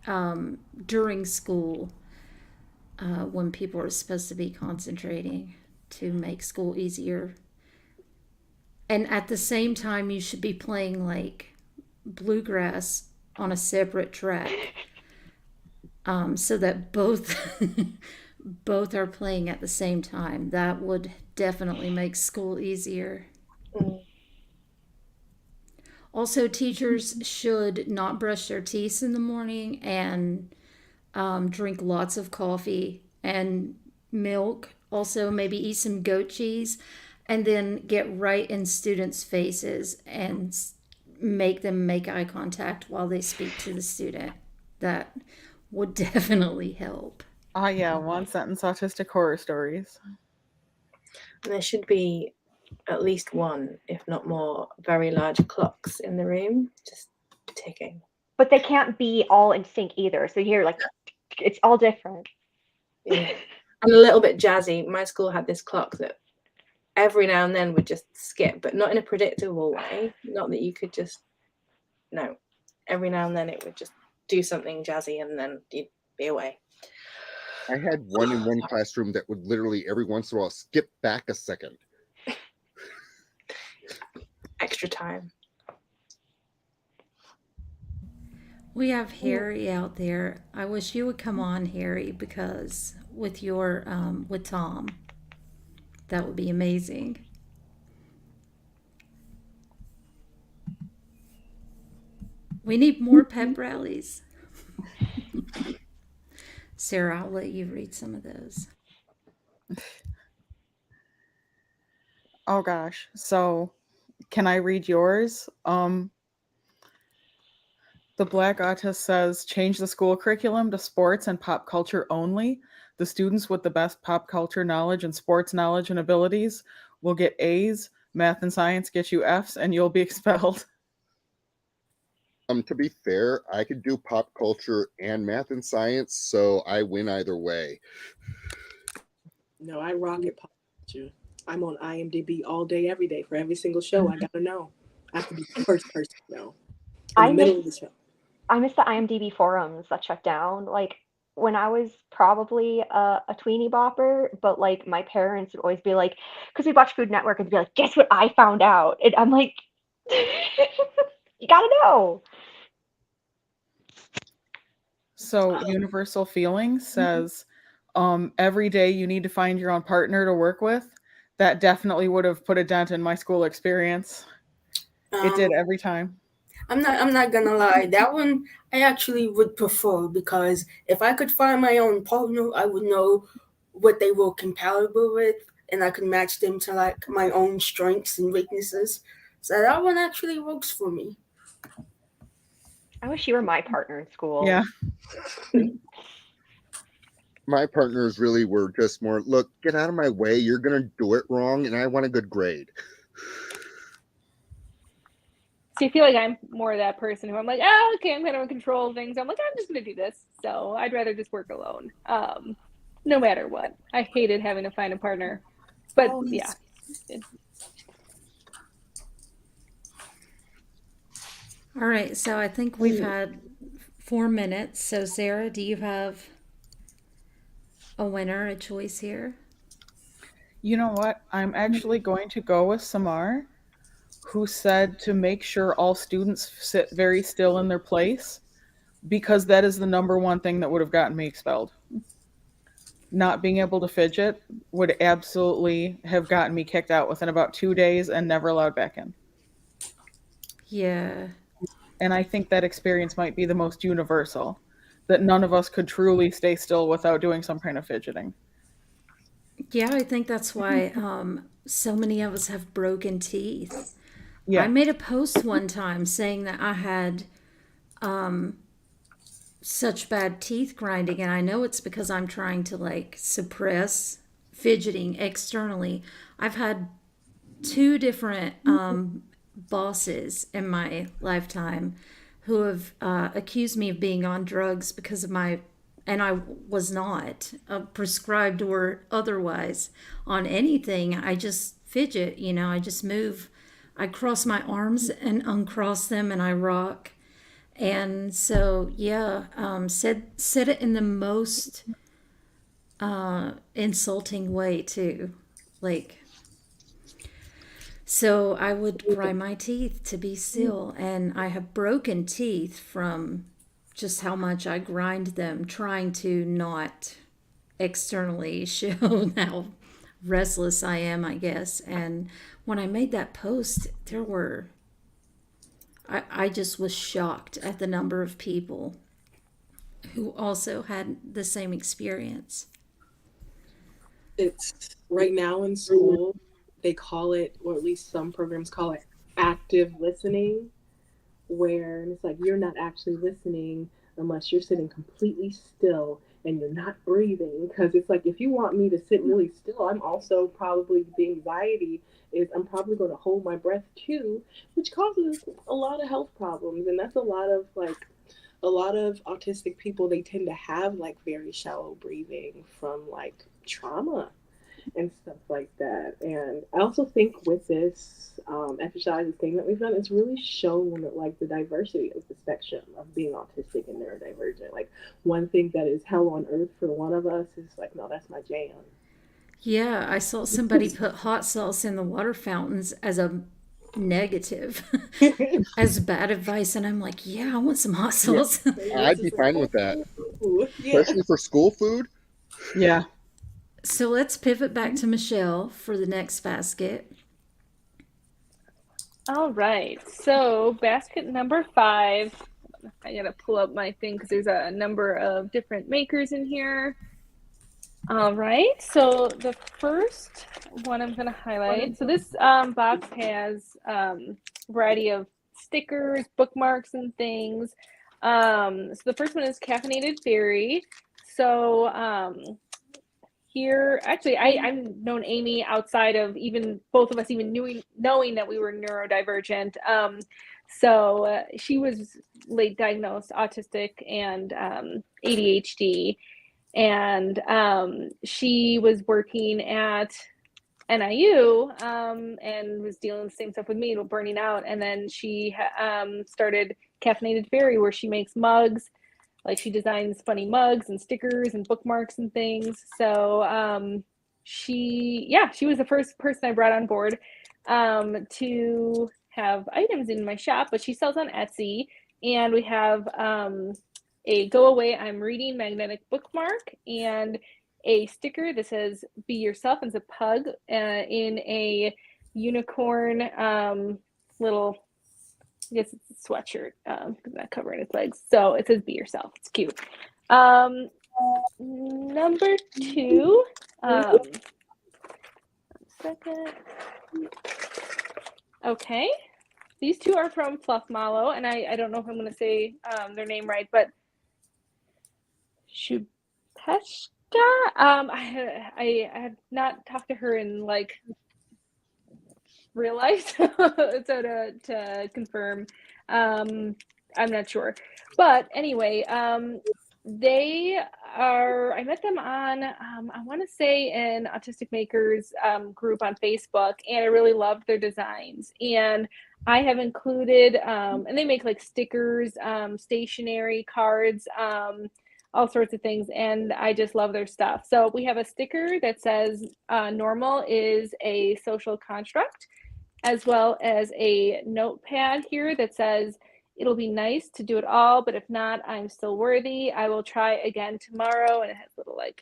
during school when people are supposed to be concentrating to make school easier. And at the same time, you should be playing bluegrass on a separate track so that both both are playing at the same time. That would definitely make school easier. Also, teachers should not brush their teeth in the morning and drink lots of coffee and milk. Also, maybe eat some goat cheese, and then get right in students' faces and make them make eye contact while they speak to the student. That would definitely help. Yeah, one sentence autistic horror stories. There should be at least one, if not more, very large clocks in the room, just ticking. But they can't be all in sync either. So here, it's all different. Yeah. And a little bit jazzy. My school had this clock that every now and then would just skip, but not in a predictable way. Not that you could just, no. Every now and then it would just do something jazzy and then you'd be away. I had one in one classroom that would literally every once in a while skip back a second. Extra time. We have Harry out there. I wish you would come on, Harry, because with your with Tom, that would be amazing. We need more pep rallies. Sarah, I'll let you read some of those. Oh gosh. So, can I read yours? The Black Autist says change the school curriculum to sports and pop culture only. The students with the best pop culture knowledge and sports knowledge and abilities will get A's. Math and science get you F's, and you'll be expelled. To be fair, I could do pop culture and math and science, so I win either way. No, I rocket pop culture. I'm on IMDb all day, every day for every single show. I gotta know. I have to be the first person to know in the middle of the show. I miss the IMDb forums that shut down. Like when I was probably a tweeny bopper, but like my parents would always be like, because we watch Food Network, and be like, guess what I found out? And I'm like, you gotta know. So, Universal Feelings says every day you need to find your own partner to work with. That definitely would have put a dent in my school experience. It did every time. I'm not gonna lie. That one I actually would prefer, because if I could find my own partner, I would know what they were compatible with, and I could match them to like my own strengths and weaknesses. So that one actually works for me. I wish you were my partner in school. Yeah. My partners really were just more, look, get out of my way. You're going to do it wrong, and I want a good grade. So I feel like I'm more that person who I'm like, oh, okay, I'm kind of in control of things. I'm like, I'm just going to do this. So I'd rather just work alone, no matter what. I hated having to find a partner. But yeah. All right, so I think we've had 4 minutes. So Sarah, do you have a winner, a choice here? You know what? I'm actually going to go with Samar, who said to make sure all students sit very still in their place, because that is the number one thing that would have gotten me expelled. Not being able to fidget would absolutely have gotten me kicked out within about 2 days and never allowed back in. Yeah. And I think that experience might be the most universal, that none of us could truly stay still without doing some kind of fidgeting. Yeah, I think that's why so many of us have broken teeth. Yeah. I made a post one time saying that I had such bad teeth grinding, and I know it's because I'm trying to like suppress fidgeting externally. I've had 2 different bosses in my lifetime who have accused me of being on drugs because of my, and I was not prescribed or otherwise on anything. I just fidget, I just move. I cross my arms and uncross them, and I rock. And so, yeah, said it in the most insulting way too, like. So I would grind my teeth to be still, and I have broken teeth from just how much I grind them, trying to not externally show how restless I am, I guess. And when I made that post, I just was shocked at the number of people who also had the same experience. It's right now in school, they call it, or at least some programs call it, active listening, where it's like you're not actually listening unless you're sitting completely still and you're not breathing. Because it's like, if you want me to sit really still, I'm also probably, the anxiety is I'm probably going to hold my breath too, which causes a lot of health problems. And that's a lot of autistic people, they tend to have like very shallow breathing from like trauma and stuff like that. And I also think with this exercise thing that we've done, it's really shown like the diversity of the spectrum of being autistic and neurodivergent. Like one thing that is hell on earth for one of us is like, no, that's my jam. Yeah, I saw somebody put hot sauce in the water fountains as a negative, as bad advice, and I'm like, yeah, I want some hot sauce. Yeah, I'd be fine with that, especially for school food. Yeah. So let's pivot back to Michelle for the next basket. All right. So basket number 5. I gotta pull up my thing because there's a number of different makers in here. All right, so the first one I'm gonna highlight. So this box has a variety of stickers, bookmarks, and things. So the first one is Caffeinated Fairy. So here, actually, I've known Amy outside of even both of us even knowing that we were neurodivergent. So she was late diagnosed autistic and ADHD, and she was working at NIU and was dealing with the same stuff with me, burning out. And then she started Caffeinated Fairy, where she makes mugs. Like, she designs funny mugs and stickers and bookmarks and things. So she was the first person I brought on board to have items in my shop, but she sells on Etsy. And we have a Go Away, I'm Reading magnetic bookmark and a sticker that says Be Yourself, and it's a pug in a unicorn little, I guess it's a sweatshirt because it's not covering its legs. So it says Be Yourself. It's cute. Number two, second. Okay. These two are from Fluff Mallow, and I don't know if I'm going to say their name right, but Shubeshka. I have not talked to her in like real life, so to confirm, I'm not sure. But anyway, they are. I met them on I want to say an Autistic Makers group on Facebook, and I really loved their designs. And I have included, and they make like stickers, stationery, cards, all sorts of things, and I just love their stuff. So we have a sticker that says normal is a social construct, as well as a notepad here that says it'll be nice to do it all, but if not, I'm still worthy. I will try again tomorrow. And it has little like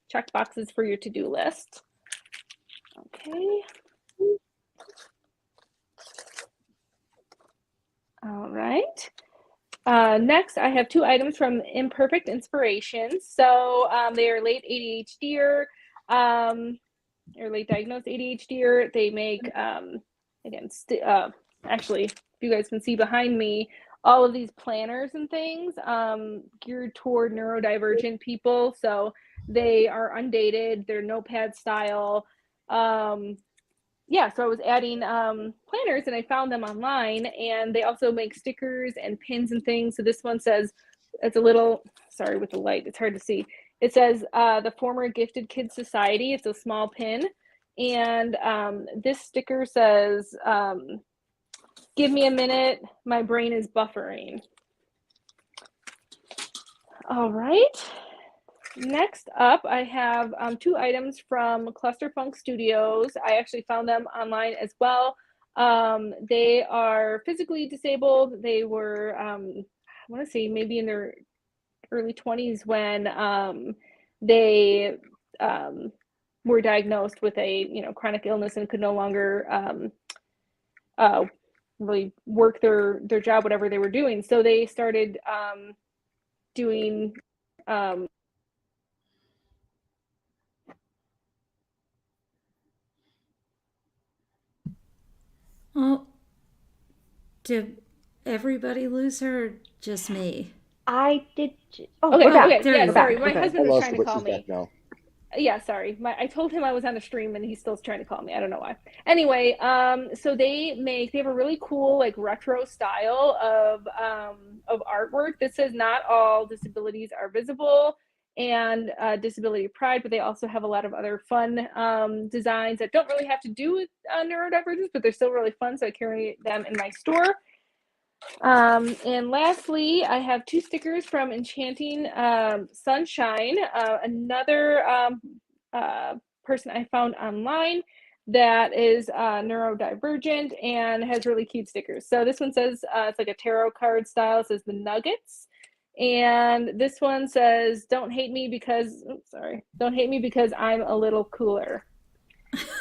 check boxes for your to-do list. Okay. All right. Next, I have two items from Imperfect Inspirations. So they are late ADHDer, or late diagnosed ADHDer. They make, again, actually, if you guys can see behind me, all of these planners and things geared toward neurodivergent people. So they are undated, they're notepad style. So I was adding planners, and I found them online, and they also make stickers and pins and things. So this one says, it's a little, sorry with the light, it's hard to see. It says the former Gifted Kids Society. It's a small pin. And this sticker says, give me a minute, my brain is buffering. All right. Next up, I have two items from Clusterfunk Studios. I actually found them online as well. They are physically disabled. They were, I want to say maybe in their early 20s when they were diagnosed with a chronic illness and could no longer really work their job, whatever they were doing. So they started doing Oh, did everybody lose her or just me? I did. Okay, we're back. okay, yeah, We're sorry. back. My Okay. husband I was lost trying her, to but call she's me. back now. Yeah, sorry. I told him I was on a stream, and he's still trying to call me. I don't know why. Anyway, so they have a really cool like retro style of artwork that says not all disabilities are visible, and disability pride, but they also have a lot of other fun designs that don't really have to do with neurodivergence, but they're still really fun. So I carry them in my store. And lastly, I have two stickers from Enchanting Sunshine, another person I found online that is neurodivergent and has really cute stickers. So this one says, it's like a tarot card style, it says the Nuggets. And this one says, don't hate me because, don't hate me because I'm a little cooler.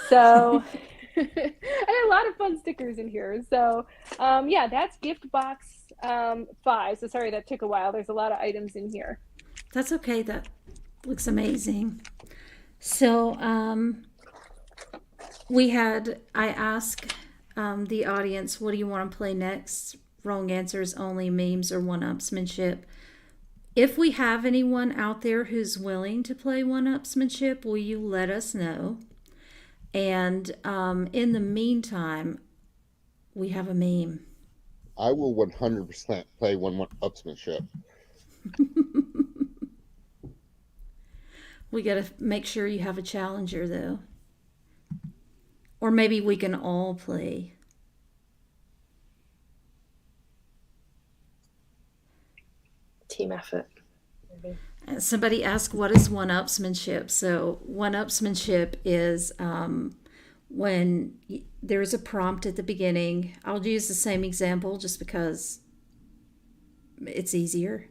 So I had a lot of fun stickers in here. So yeah, that's gift box 5. So sorry that took a while. There's a lot of items in here. That's okay. That looks amazing. So I asked the audience, what do you want to play next? Wrong answers only, memes, or one-upsmanship. If we have anyone out there who's willing to play one-upsmanship, will you let us know? And in the meantime, we have a meme. I will 100% play one-upsmanship. We got to make sure you have a challenger, though. Or maybe we can all play. Team effort. Somebody asked, what is one-upsmanship? So one-upsmanship is when there's a prompt at the beginning. I'll use the same example just because it's easier.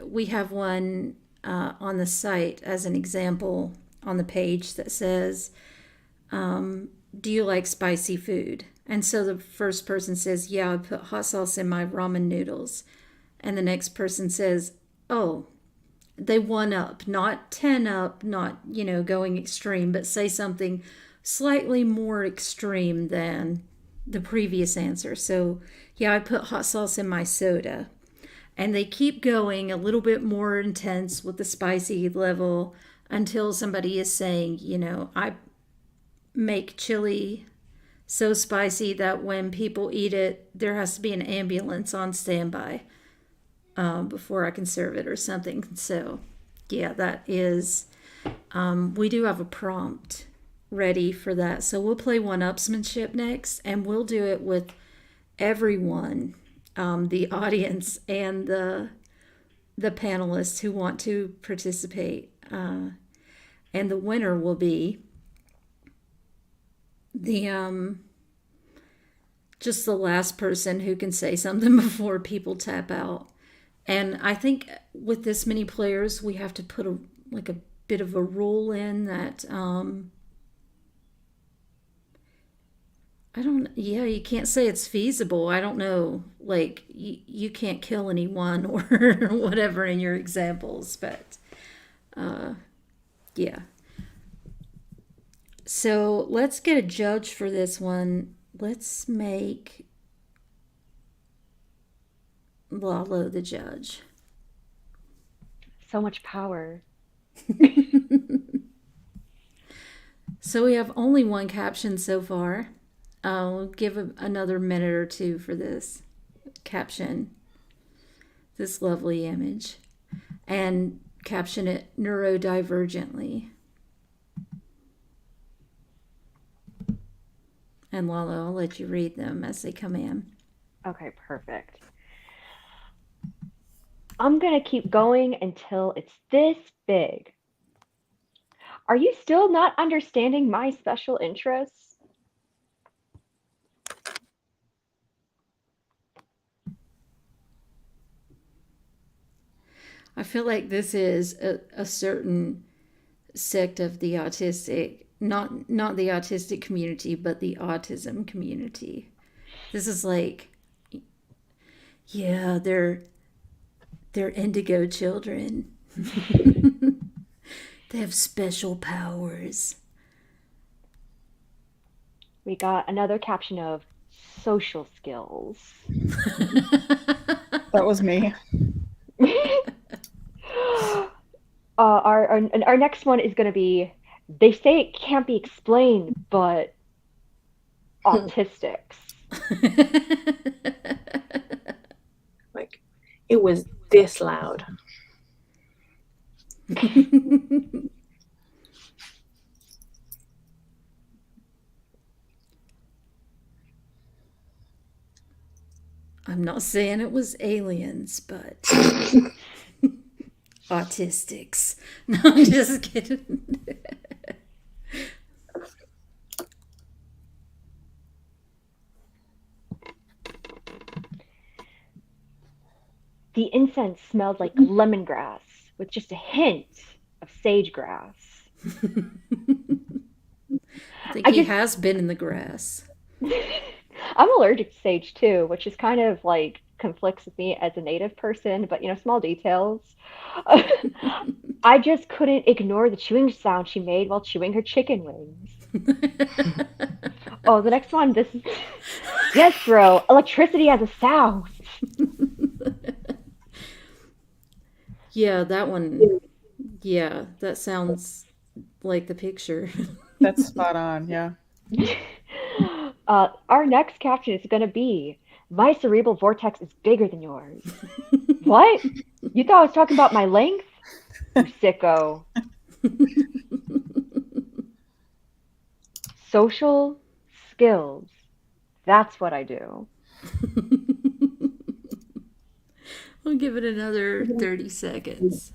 We have one on the site as an example on the page that says, do you like spicy food? And so the first person says, yeah, I put hot sauce in my ramen noodles. And the next person says, oh, they 1-up, not 10-up, not, going extreme, but say something slightly more extreme than the previous answer. So, yeah, I put hot sauce in my soda. And they keep going a little bit more intense with the spicy level until somebody is saying, I make chili so spicy that when people eat it, there has to be an ambulance on standby before I can serve it or something. So, yeah, that is, we do have a prompt ready for that. So we'll play one-upsmanship next, and we'll do it with everyone, the audience and the panelists who want to participate. And the winner will be just the last person who can say something before people tap out. And I think with this many players, we have to put a bit of a rule in that you can't say it's feasible. I don't know, you can't kill anyone or whatever in your examples, but yeah. So let's get a judge for this one. Let's make Lalo the judge. So much power. So we have only one caption so far. I'll give another minute or two for this caption, this lovely image, and caption it neurodivergently. And Lalo, I'll let you read them as they come in. Okay, perfect. I'm going to keep going until it's this big. Are you still not understanding my special interests? I feel like this is a certain sect of the autistic, not the autistic community, but the autism community. This is like, yeah, they're indigo children. They have special powers. We got another caption of social skills. That was me. Our next one is going to be, they say it can't be explained, but autistics. Like, it was this loud. I'm not saying it was aliens, but autistics. No, I'm just kidding. The incense smelled like lemongrass with just a hint of sage grass. I think he has been in the grass. I'm allergic to sage too, which is kind of like conflicts with me as a native person, but small details. I just couldn't ignore the chewing sound she made while chewing her chicken wings. Oh, the next one. This is yes, bro. Electricity has a sound. Yeah, that one. Yeah, that sounds like the picture. That's spot on. Yeah. Our next caption is going to be, my cerebral vortex is bigger than yours. What? You thought I was talking about my length? You sicko. Social skills. That's what I do. We'll give it another 30 seconds.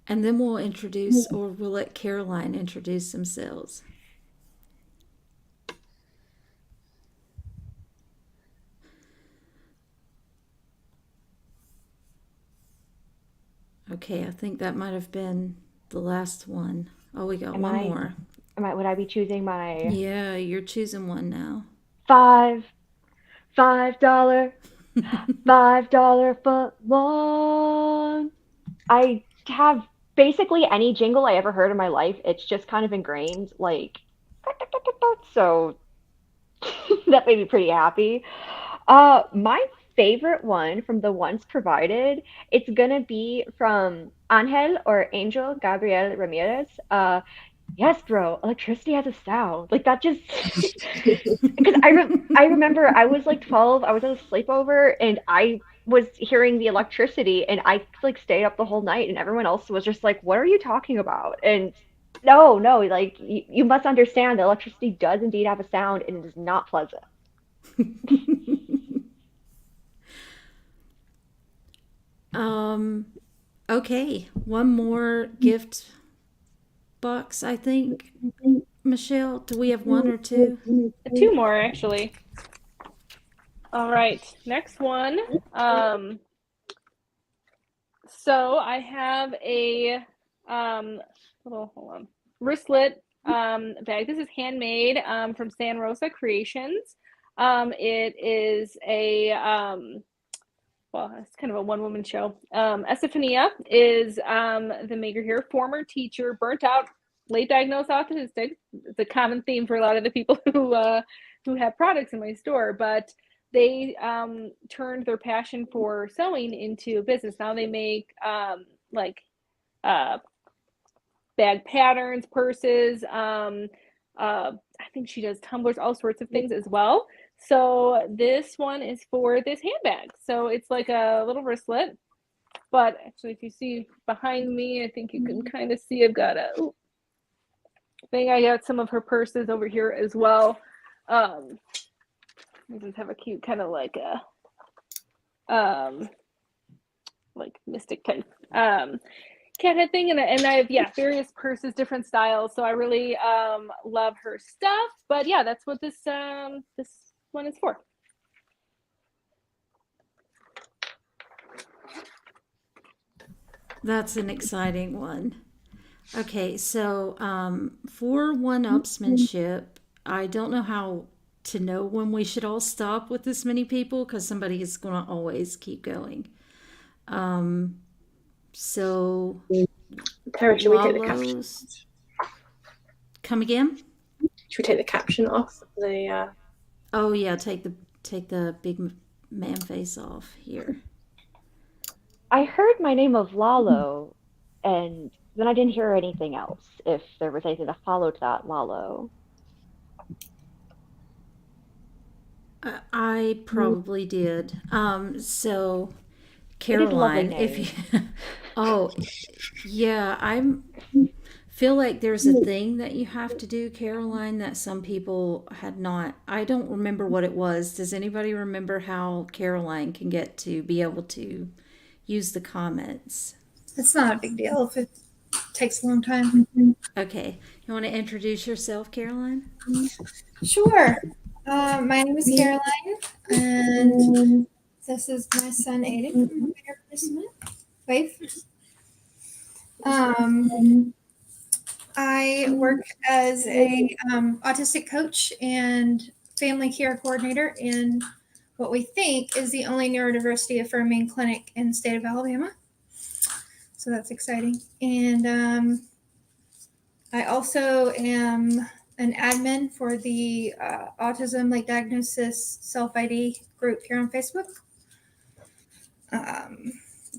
And then we'll introduce, or we'll let Caroline introduce themselves. Okay, I think that might have been the last one. Oh, we got one more. Would I be choosing my... Yeah, you're choosing one now. $5 foot long. I have basically any jingle I ever heard in my life. It's just kind of ingrained, like, so that made me pretty happy. My favorite one from the ones provided, it's gonna be from Angel or Angel Gabriel Ramirez. Yes, bro, electricity has a sound. Like that just because I remember I was like 12, I was at a sleepover and I was hearing the electricity and I like stayed up the whole night and everyone else was just like, what are you talking about? And no, like you must understand that electricity does indeed have a sound and it is not pleasant. Okay, one more gift box, I think. Michelle, do we have one or two? Two more, actually. All right, next one. So I have a little, hold on, wristlet bag. This is handmade from San Rosa Creations. It is a well, it's kind of a one-woman show. Estefania is the maker here, former teacher, burnt out, late diagnosed autistic. It's a common theme for a lot of the people who have products in my store, but they turned their passion for sewing into a business. Now they make like bag patterns, purses. I think she does tumblers, all sorts of things as well. So this one is for this handbag. So it's like a little wristlet, but actually if you see behind me, I think you can kind of see I've got I think I got some of her purses over here as well. They just have a cute kind of like a like mystic type cat head thing, and I have various purses, different styles. So I really love her stuff. But yeah, that's what this this one is for. That's an exciting one. Okay, so for one-upsmanship, I don't know how to know when we should all stop with this many people because somebody is going to always keep going. So, Tara, should we take the caption? Come again? Should we take the caption off the? Oh yeah, take the big man face off here. I heard my name of Lalo, and then I didn't hear anything else. If there was anything that followed that, Lalo. I probably did. So, Caroline, if you, oh, yeah, feel like there's a thing that you have to do, Caroline, that some people had not. I don't remember what it was. Does anybody remember how Caroline can get to be able to use the comments? It's not a big deal if it takes a long time. Okay. You want to introduce yourself, Caroline? Sure. My name is Caroline, and this is my son Aiden from my replacement wife. I work as a autistic coach and family care coordinator in what we think is the only neurodiversity affirming clinic in the state of Alabama. So that's exciting. And I also am an admin for the Autism Late Diagnosis Self ID group here on Facebook.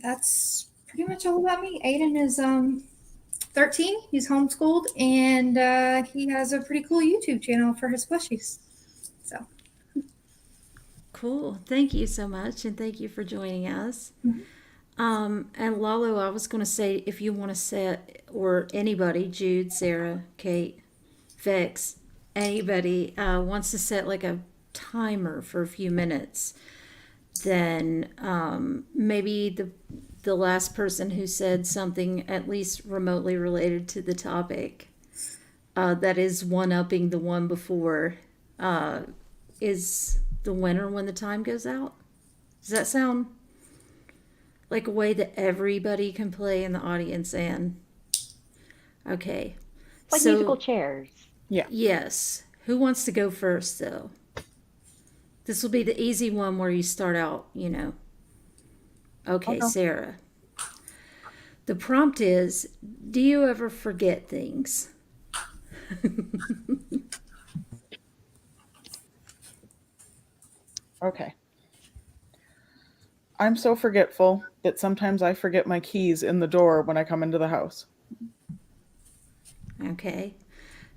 That's pretty much all about me. Aiden is 13. He's homeschooled, and he has a pretty cool YouTube channel for his plushies. So Cool. Thank you so much, and thank you for joining us. And Lalo, I was going to say, if you want to set, or anybody, Jude, Sarah, Kate, Vex, anybody wants to set like a timer for a few minutes, then maybe the last person who said something at least remotely related to the topic that is one-upping the one before is the winner when the time goes out. Does that sound like a way that everybody can play in the audience? And okay, Like musical chairs. Yeah. Yes. Who wants to go first, though? This will be the easy one where you start out, you know. Okay, Sarah. The prompt is, do you ever forget things? Okay. I'm so forgetful that sometimes I forget my keys in the door when I come into the house. Okay.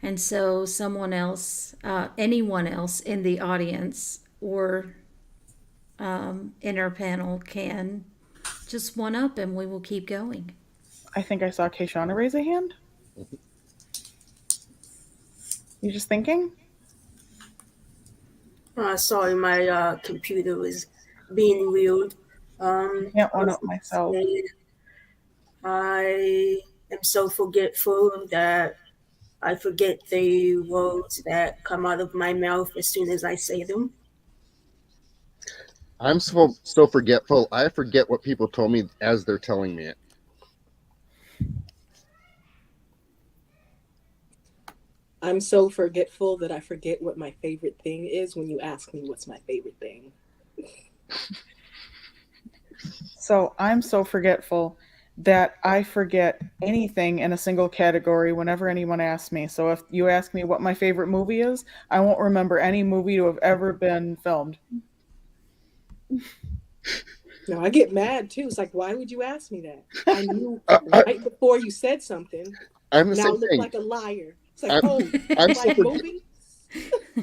And so someone else, anyone else in the audience or in our panel can just one up and we will keep going. I think I saw Kayshana raise a hand. You just thinking? Sorry, my computer was being weird. I can't one up myself. I am so forgetful that I forget the words that come out of my mouth as soon as I say them. I'm so forgetful. I forget what people told me as they're telling me it. I'm so forgetful that I forget what my favorite thing is when you ask me what's my favorite thing. So I'm so forgetful that I forget anything in a single category whenever anyone asks me. So if you ask me what my favorite movie is, I won't remember any movie to have ever been filmed. No, I get mad too. It's like, why would you ask me that? I knew right before you said something. I'm the now same look thing. like a liar. It's like,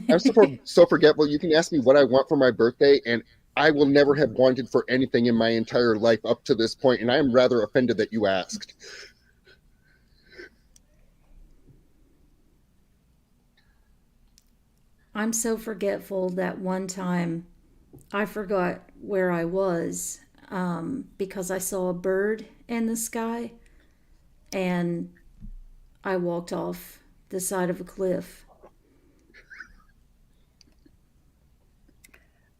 I'm so forgetful. You can ask me what I want for my birthday, and I will never have wanted for anything in my entire life up to this point, and I am rather offended that you asked. I'm so forgetful that one time I forgot where I was because I saw a bird in the sky and I walked off the side of a cliff.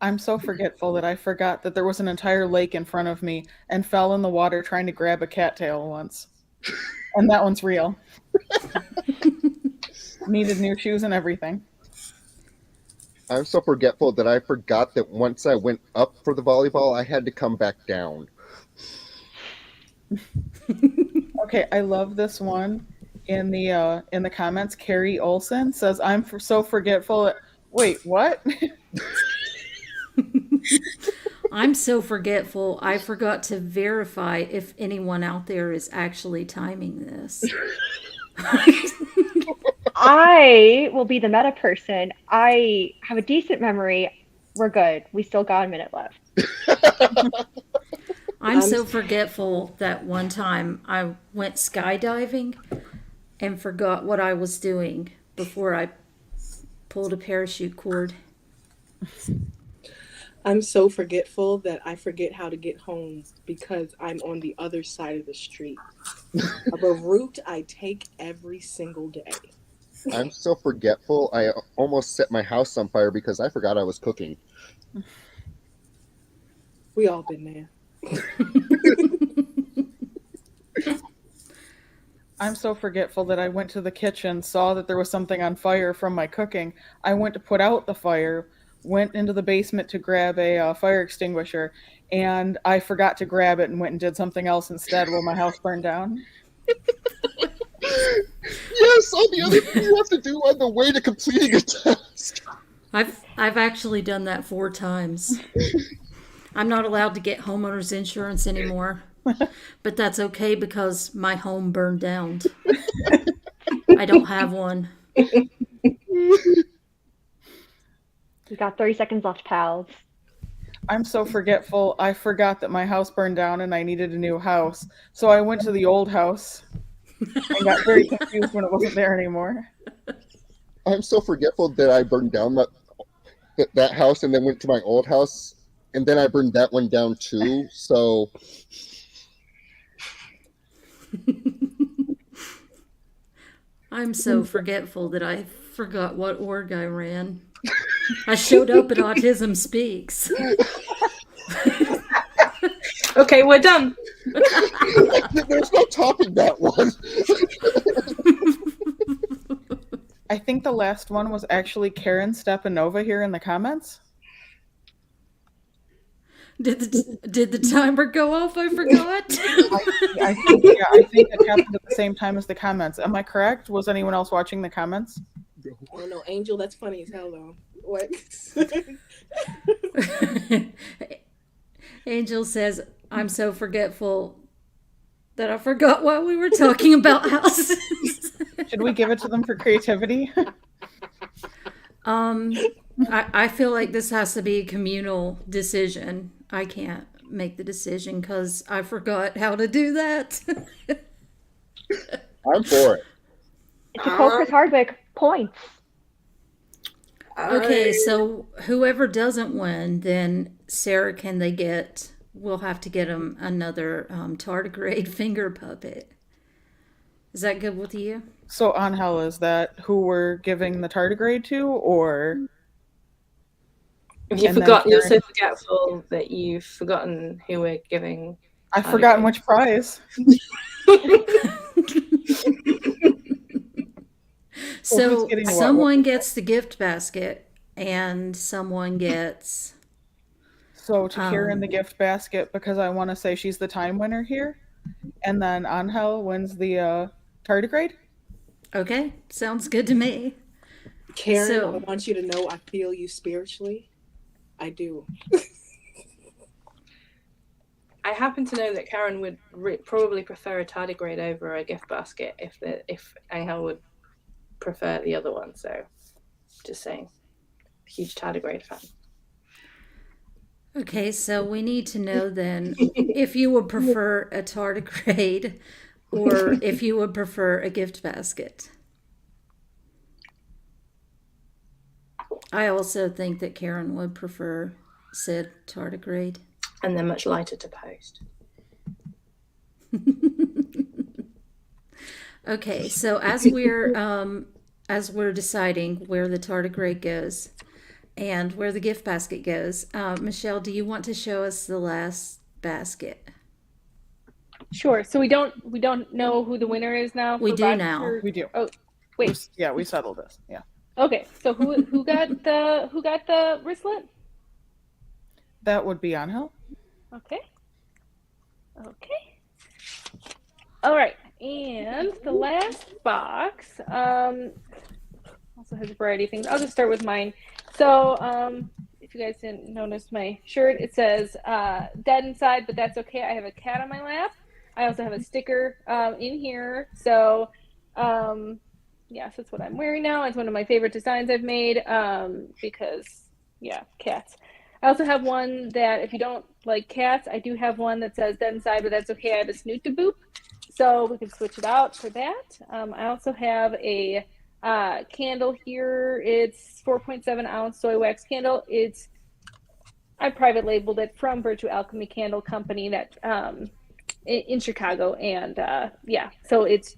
I'm so forgetful that I forgot that there was an entire lake in front of me and fell in the water trying to grab a cattail once. And that one's real. Needed new shoes and everything. I'm so forgetful that I forgot that once I went up for the volleyball, I had to come back down. Okay, I love this one. In the comments, Carrie Olson says, "I'm so forgetful." Wait, what? I'm so forgetful, I forgot to verify if anyone out there is actually timing this. I will be the meta person. I have a decent memory. We're good. We still got a minute left. I'm so forgetful that one time I went skydiving and forgot what I was doing before I pulled a parachute cord. I'm so forgetful that I forget how to get home because I'm on the other side of the street of a route I take every single day. I'm so forgetful, I almost set my house on fire because I forgot I was cooking. We all been there. I'm so forgetful that I went to the kitchen, saw that there was something on fire from my cooking. I went to put out the fire, went into the basement to grab a fire extinguisher, and I forgot to grab it and went and did something else instead while my house burned down. Yes, all the other thing you have to do on the way to completing a task. I've actually done that 4 times. I'm not allowed to get homeowners insurance anymore, but that's okay because my home burned down. I don't have one. We got 30 seconds left, pals. I'm so forgetful, I forgot that my house burned down and I needed a new house. So I went to the old house and got very confused when it wasn't there anymore. I'm so forgetful that I burned down that house and then went to my old house, and then I burned that one down too. So I'm so forgetful that I forgot what org I ran. I showed up at Autism Speaks. Okay, we're done. There's no topping that one. I think the last one was actually Karen Stepanova here in the comments. Did the timer go off? I forgot. I think it happened at the same time as the comments. Am I correct? Was anyone else watching the comments? Oh no, Angel, that's funny as hell though. What? Angel says, I'm so forgetful that I forgot why we were talking about houses. Should we give it to them for creativity? I feel like this has to be a communal decision. I can't make the decision because I forgot how to do that. I'm for it. It's a call Chris Hardwick. Points. Okay, so whoever doesn't win, then Sarah, we'll have to get them another tardigrade finger puppet. Is that good with you? So Angel, is that who we're giving the tardigrade to, or? You forgot, you're so forgetful that you've forgotten who we're giving. I've forgotten which prize. So someone gets the gift basket and someone gets... So to Karen the gift basket, because I want to say she's the time winner here. And then Angel wins the tardigrade. Okay, sounds good to me. Karen, I want you to know I feel you spiritually. I do. I happen to know that Karen would probably prefer a tardigrade over a gift basket if Angel would prefer the other one. So, just saying, huge tardigrade fan. Okay, so we need to know then if you would prefer a tardigrade or if you would prefer a gift basket. I also think that Karen would prefer said tardigrade. And they're much lighter to post. Okay, so as we're deciding where the tardigrade goes and where the gift basket goes, Michelle, do you want to show us the last basket? Sure. So we don't know who the winner is now. We do now. We do. Oh, wait. Yeah, we settled this. Yeah. Okay. So who got the wristlet? That would be Angel. Okay. All right. And the last box also has a variety of things. I'll just start with mine. So if you guys didn't notice my shirt, it says dead inside, but that's okay. I have a cat on my lap. I also have a sticker in here. So yes, that's what I'm wearing now. It's one of my favorite designs I've made because, yeah, cats. I also have one that if you don't like cats, I do have one that says dead inside, but that's okay. I have a snoot to boop. So we can switch it out for that. I also have a candle here. It's 4.7 ounce soy wax candle. I private labeled it from Virtue Alchemy Candle Company that in Chicago. And yeah, so it's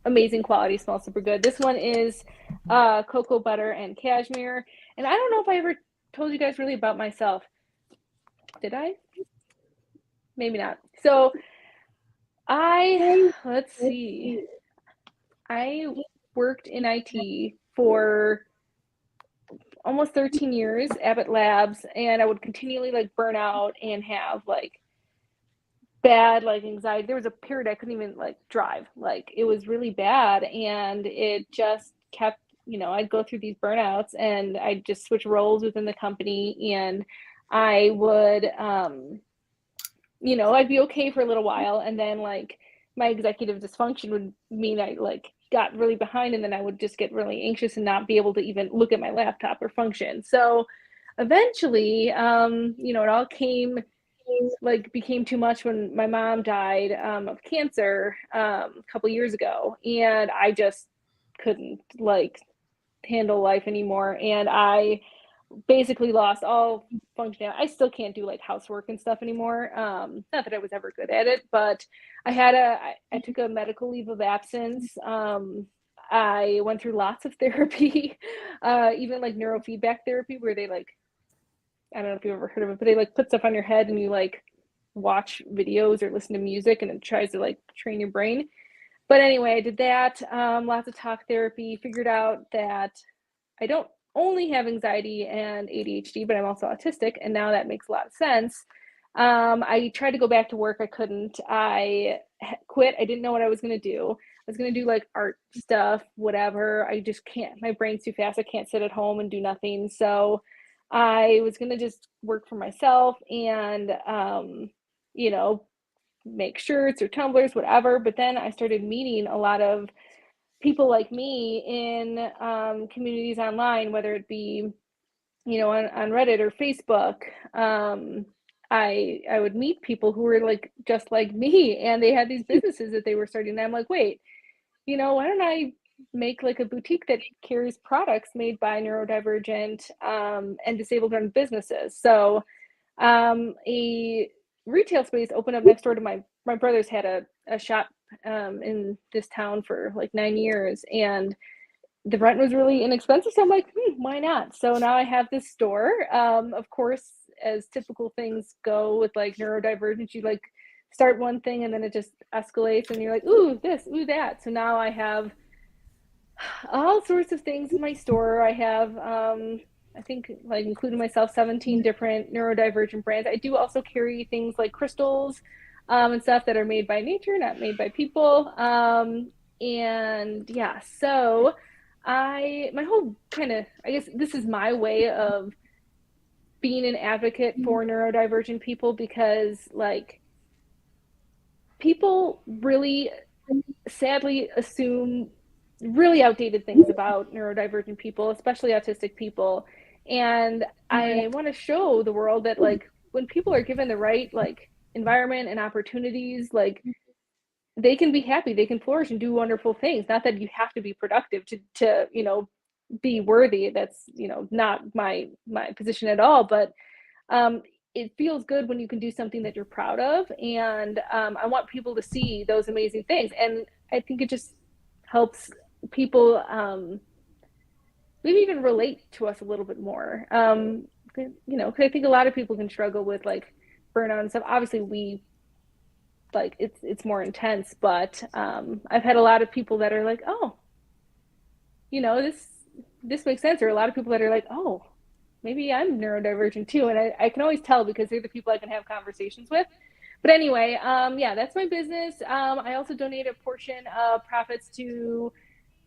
amazing quality, smells super good. This one is cocoa butter and cashmere. And I don't know if I ever told you guys really about myself. Did I? Maybe not. So let's see. I worked in IT for almost 13 years, Abbott Labs, and I would continually like burn out and have like bad like anxiety. There was a period I couldn't even like drive. Like it was really bad, and it just kept, I'd go through these burnouts and I'd just switch roles within the company, and I would I'd be okay for a little while, and then like my executive dysfunction would mean I like got really behind, and then I would just get really anxious and not be able to even look at my laptop or function. So eventually, it all became too much when my mom died of cancer a couple years ago, and I just couldn't like handle life anymore, and I basically lost all function. I still can't do like housework and stuff anymore. Not that I was ever good at it, but I took a medical leave of absence. I went through lots of therapy, even like neurofeedback therapy, where they like, I don't know if you've ever heard of it, but they like put stuff on your head and you like watch videos or listen to music, and it tries to like train your brain. But anyway, I did that, lots of talk therapy, figured out that I don't only have anxiety and ADHD, but I'm also autistic, and now that makes a lot of sense. I tried to go back to work. I couldn't. I quit. I didn't know what I was going to do. I was going to do like art stuff, whatever. I just can't. My brain's too fast. I can't sit at home and do nothing. So I was going to just work for myself and, make shirts or tumblers, whatever. But then I started meeting a lot of people like me in communities online, whether it be, on Reddit or Facebook. I would meet people who were like just like me, and they had these businesses that they were starting. And I'm like, wait, why don't I make like a boutique that carries products made by neurodivergent and disabled-run businesses? So a retail space opened up next door to my brother's had a shop in this town for like 9 years, and the rent was really inexpensive. So I'm like, why not? So now I have this store. Of course, as typical things go with like neurodivergence, you like start one thing and then it just escalates, and you're like, ooh, this, ooh, that. So now I have all sorts of things in my store. I have, I think, like including myself, 17 different neurodivergent brands. I do also carry things like crystals and stuff that are made by nature, not made by people. And yeah, so my whole kind of, I guess this is my way of being an advocate for neurodivergent people, because like people really sadly assume really outdated things about neurodivergent people, especially autistic people. And I want to show the world that like when people are given the right like environment and opportunities, like they can be happy, they can flourish and do wonderful things. Not that you have to be productive to be worthy. That's not my position at all, but it feels good when you can do something that you're proud of, and I want people to see those amazing things. And I think it just helps people maybe even relate to us a little bit more. Because I think a lot of people can struggle with like burnout and stuff. Obviously, we like it's more intense, but I've had a lot of people that are like, oh, this makes sense, or a lot of people that are like, oh, maybe I'm neurodivergent too. And I can always tell because they're the people I can have conversations with. But anyway, yeah, that's my business. I also donate a portion of profits to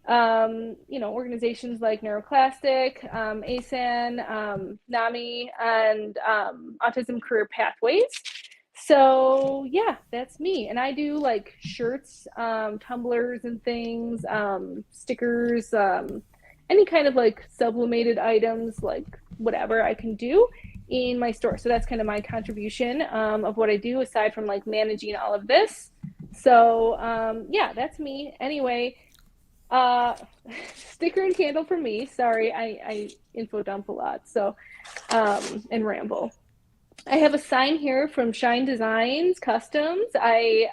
organizations like NeuroClastic, ASAN, NAMI, and Autism Career Pathways. So yeah, that's me. And I do like shirts, tumblers and things, stickers, any kind of like sublimated items, like whatever I can do in my store. So that's kind of my contribution of what I do aside from like managing all of this. So yeah, that's me. Anyway, sticker and candle for me. Sorry, I info dump a lot, so and ramble. I have a sign here from Shine Designs Customs. I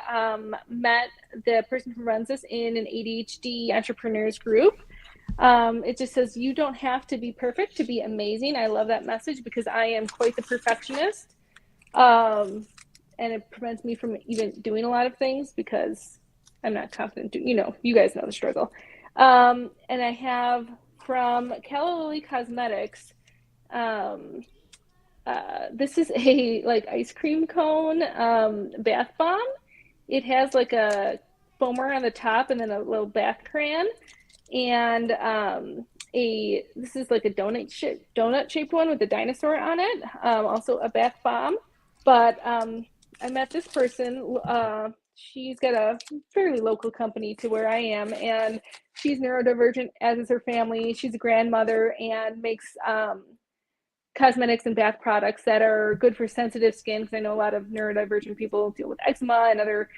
met the person who runs this in an ADHD entrepreneurs group. It just says, you don't have to be perfect to be amazing. I love that message because I am quite the perfectionist. And it prevents me from even doing a lot of things because I'm not confident. You guys know the struggle. And I have from Calla Lily Cosmetics. This is a like ice cream cone bath bomb. It has like a foamer on the top and then a little bath crayon, and this is like a donut shaped one with a dinosaur on it. Also a bath bomb, but I met this person. She's got a fairly local company to where I am, and she's neurodivergent, as is her family. She's a grandmother and makes cosmetics and bath products that are good for sensitive skin, because I know a lot of neurodivergent people deal with eczema and other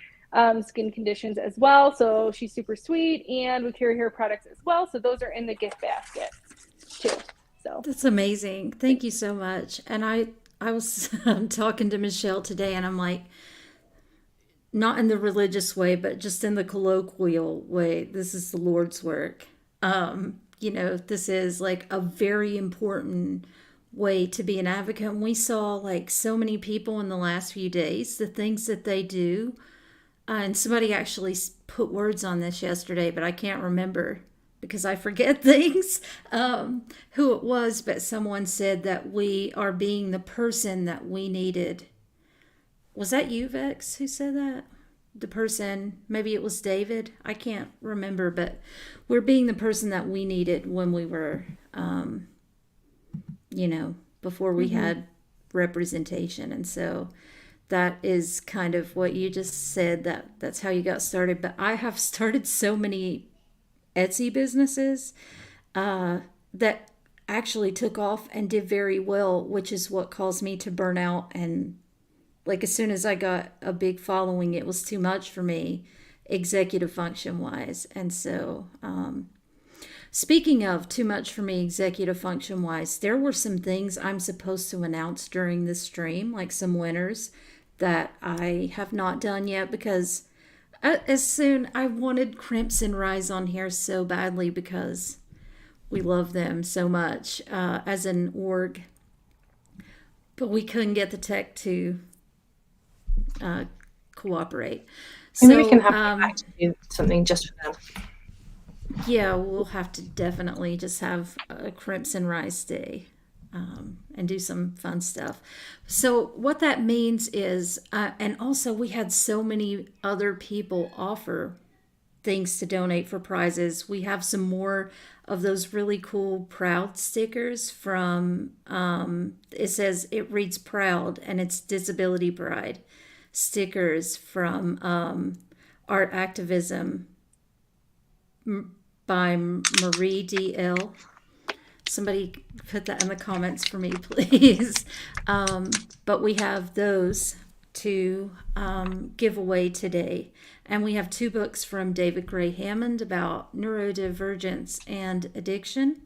skin conditions as well. So she's super sweet, and we carry her products as well. So those are in the gift basket too. So that's amazing. Thank you so much. And I was talking to Michelle today, and I'm like, not in the religious way, but just in the colloquial way, this is the Lord's work. This is like a very important way to be an advocate. And we saw like so many people in the last few days, the things that they do. And somebody actually put words on this yesterday, but I can't remember because I forget things, who it was, but someone said that we are being the person that we needed. Was that you, Vex, who said that? The person, maybe it was David. I can't remember, but we're being the person that we needed when we were, before we had representation. And so that is kind of what you just said, that's how you got started. But I have started so many Etsy businesses that actually took off and did very well, which is what caused me to burn out. And like as soon as I got a big following, it was too much for me, executive function wise. And so speaking of too much for me executive function wise, there were some things I'm supposed to announce during this stream, like some winners that I have not done yet, because I wanted Crimson Rise on here so badly because we love them so much as an org, but we couldn't get the tech to cooperate. Maybe we can have to do something just for them. Yeah, we'll have to definitely just have a Crimson Rise Day and do some fun stuff. So what that means is, and also we had so many other people offer things to donate for prizes. We have some more of those really cool Proud stickers from, it says, it reads Proud, and it's Disability Pride stickers from Art Activism by Marie D.L. Somebody put that in the comments for me, please. But we have those to give away today. And we have 2 books from David Gray Hammond about neurodivergence and addiction,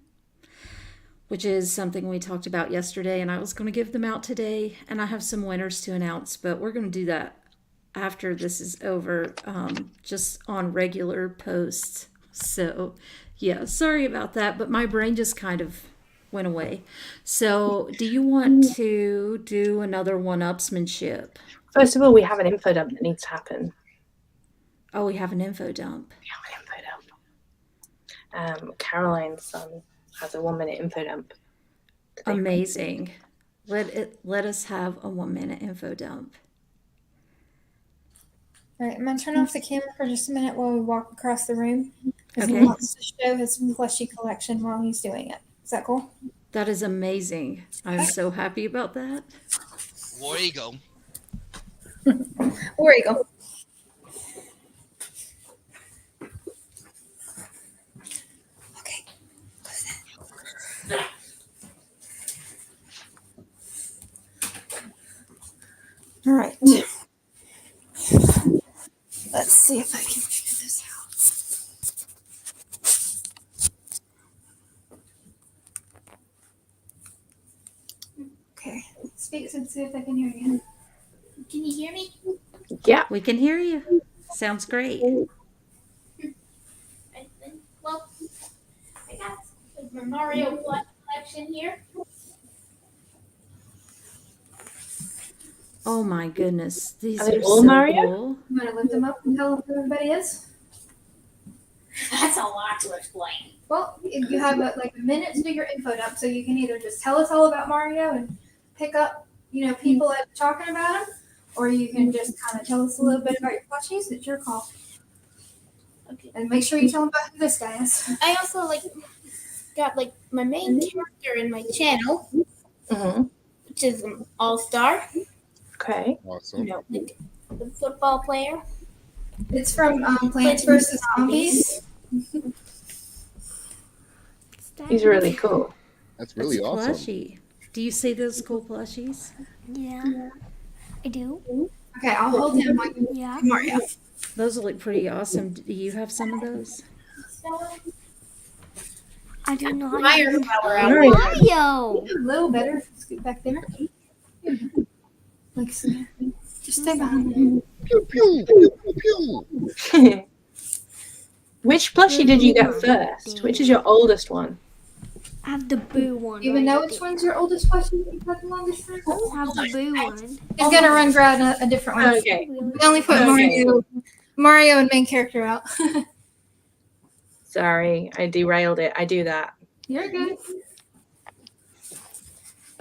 which is something we talked about yesterday, and I was going to give them out today. And I have some winners to announce, but we're going to do that after this is over, just on regular posts. So yeah, sorry about that, but my brain just kind of went away. So do you want to do another one-upsmanship? First of all, we have an info dump that needs to happen. Oh, we have an info dump. Caroline's son has a 1-minute info dump. Amazing. Let us have a 1-minute info dump. All right, I'm gonna turn off the camera for just a minute while we walk across the room, because Okay. he wants to show his plushie collection while he's doing it. Is that cool? That is amazing. I'm so happy about that. War Eagle. War Eagle. Okay. All right. Let's see if I can figure this out. Okay. Speak and see if I can hear you. Can you hear me? Yeah. We can hear you. Sounds great. Well, I got my Mario plush collection here. Oh my goodness. These Are they are all so Mario? cool. You want to lift them up and tell them who everybody is? That's a lot to explain. Well, if you have like a minute to do your info dump, so you can either just tell us all about Mario and pick up, people that are talking about him, or you can just kind of tell us a little bit about your plushies. It's your call. Okay. And make sure you tell them about who this guy is. I also got my main character in my channel, which is an all-star. Okay. Awesome. The football player. It's from Plants vs. Zombies. He's really cool. That's really That's awesome. Plushie. Do you see those cool plushies? Yeah, I do. Okay, I'll hold him like Mario. Those look pretty awesome. Do you have some of those? I do not. Mario. Mario. A little better. Scoot back there. Like, just stay behind him. Pew, pew, pew, pew, pew. Which plushie did you get first? Which is your oldest one? I have the Boo one. Do you even know which one's your oldest plushie that you've had the longest time? I have the Boo one. He's gonna run grab a different one. Okay. We only put Mario and main character out. Sorry, I derailed it. I do that. You're good.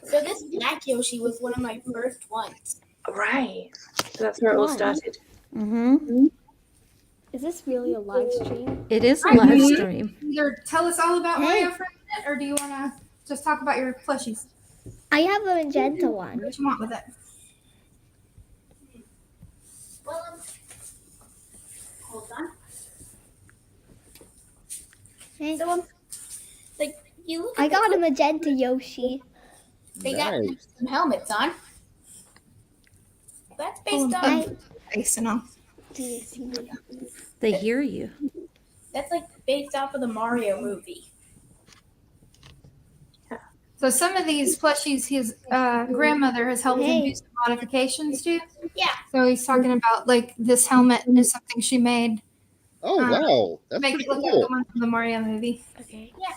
So this Black Yoshi was one of my first ones. Right. So that's where it all started. Mm-hmm. Is this really a live stream? It is a live stream. Either tell us all about Mario for a minute, or do you want to just talk about your plushies? I have a magenta one. What you want with it? Well, hold on. Hey. So, you look I at got a magenta Yoshi. They got some helmets on. That's based on. Based on. They hear you. That's based off of the Mario movie. So some of these plushies, his grandmother has helped him do some modifications to. Yeah. So he's talking about this helmet is something she made. Oh, wow. That's Make pretty it look like cool. the one from the Mario movie. Okay. Yeah.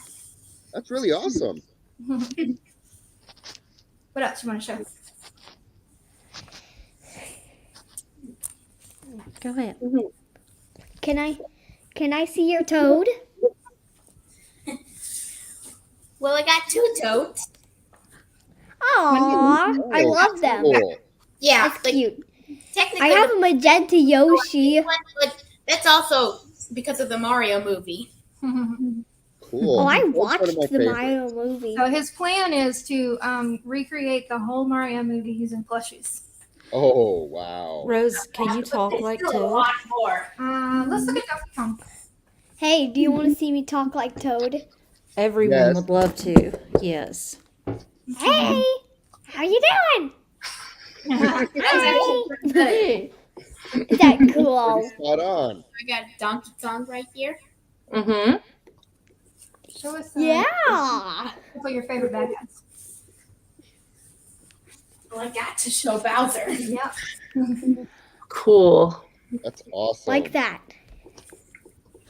That's really awesome. What else you want to show? Go ahead. Can I see your toad? Well, I got two toads. Aww, I love them. Cool. Yeah, That's cute. Technically, I have a magenta Yoshi. but that's also because of the Mario movie. Cool. Oh, I That's one watched of my the favorites. Mario movie. So his plan is to recreate the whole Mario movie using plushies. Oh, wow. Rose, can you talk like Still a Toad? lot more. Let's look at Donkey Kong. Hey, do you want to see me talk like Toad? Everyone Yes. would love to. Yes. Hey, how you doing? Hey. Is that cool? Spot on. I got Donkey Kong right here. Mm-hmm. Show us Yeah. what your favorite bad guys. Well, I got to show Bowser. Yeah. Cool. That's awesome. Like that.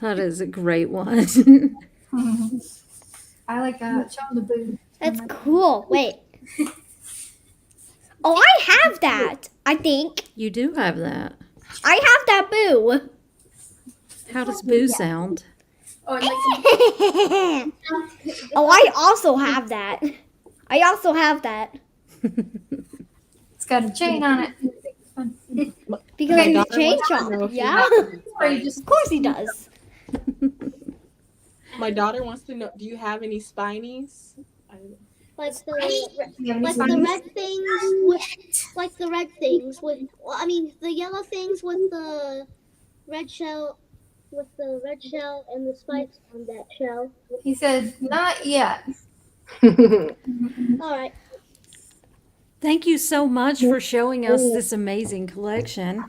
That is a great one. I like showing the boo. That's cool. Wait. Oh, I have that. I think You do have that. I have that boo. How does Boo sound? Oh, and Oh, I also have that. I also have that It's got a chain on it. because My he's daughter chain wants to know chomp. if you Yeah. Or you just Of course he does. My daughter wants to know, do you have any spinies? Like the you have any like the spines? red things with like the red things with the yellow things with the red shell and the spikes on that shell. He said, not yet. All right. Thank you so much for showing us this amazing collection.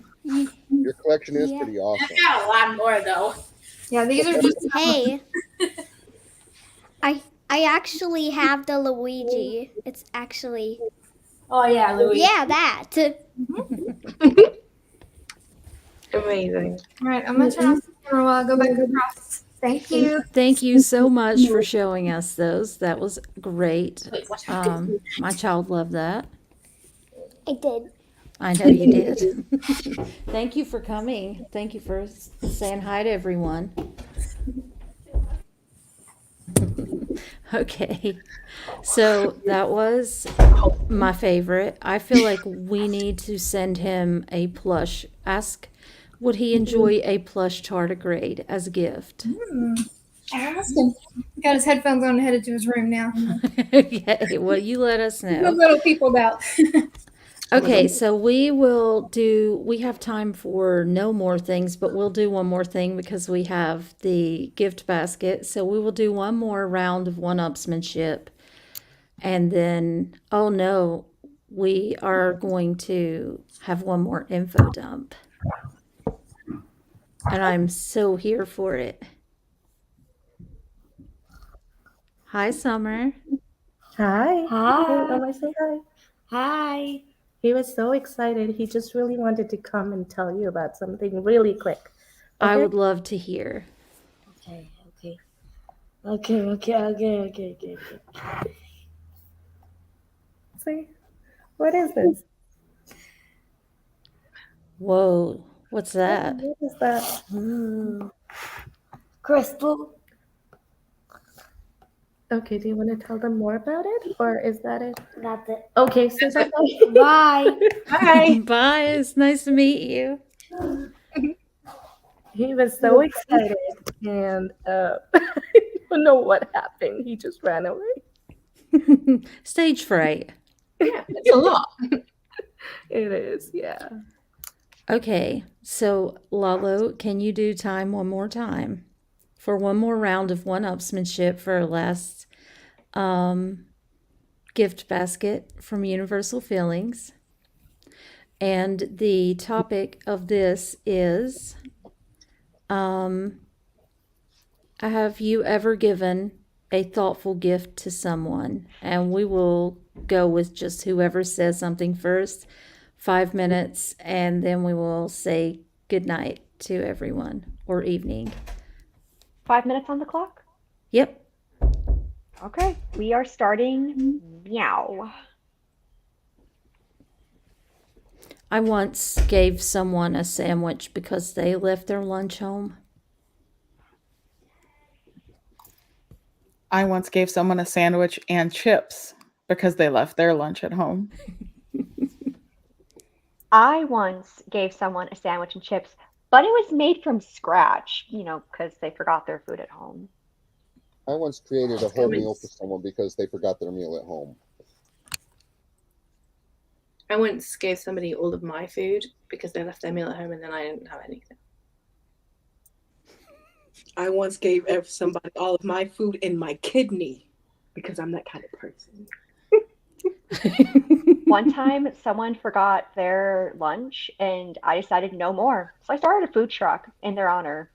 Your collection is Yeah. pretty awesome. I got a lot more though. Yeah, these are just Hey. I actually have the Luigi. It's actually Oh yeah, Louis. yeah, that. Amazing. all right. I'm gonna turn off the camera while I go back across. Thank you. Thank you so much for showing us those. That was great. Wait, what? My child loved that. I did. I know you did. Thank you for coming. Thank you for saying hi to everyone. Okay. So that was my favorite. I feel like we need to send him a plush. Ask, would he enjoy a plush tardigrade as a gift? Ask him. Got his headphones on and headed to his room now. Okay, well, you let us What know. little people about? Okay, so we have time for no more things, but we'll do one more thing because we have the gift basket. So we will do one more round of one-upsmanship. And then, oh no, we are going to have one more info dump. And I'm so here for it. Hi, Summer. Hi. Hi. Oh, I say hi. Hi. He was so excited. He just really wanted to come and tell you about something really quick. I Okay? would love to hear. Okay. Okay. See? What is this? Whoa, what's that? What is that? Crystal. Okay, do you want to tell them more about it? Or is that it? That's it. Okay, so bye. Bye. Bye. Bye, it's nice to meet you. He was so excited and I don't know what happened. He just ran away. Stage fright. Yeah, it's a lot. It is, yeah. Okay, so Lalo, can you do time one more time for one more round of one-upsmanship for our last gift basket from Universal Feelings? And the topic of this is, have you ever given a thoughtful gift to someone? And we will go with just whoever says something first, 5 minutes, and then we will say good night to everyone or evening. 5 minutes on the clock? Yep. Okay, we are starting meow. I once gave someone a sandwich because they left their lunch home. I once gave someone a sandwich and chips because they left their lunch at home. I once gave someone a sandwich and chips, but it was made from scratch, because they forgot their food at home. I once created a whole meal for someone because they forgot their meal at home. I once gave somebody all of my food because they left their meal at home and then I didn't have anything. I once gave somebody all of my food and my kidney because I'm that kind of person. One time, someone forgot their lunch, and I decided no more. So I started a food truck in their honor.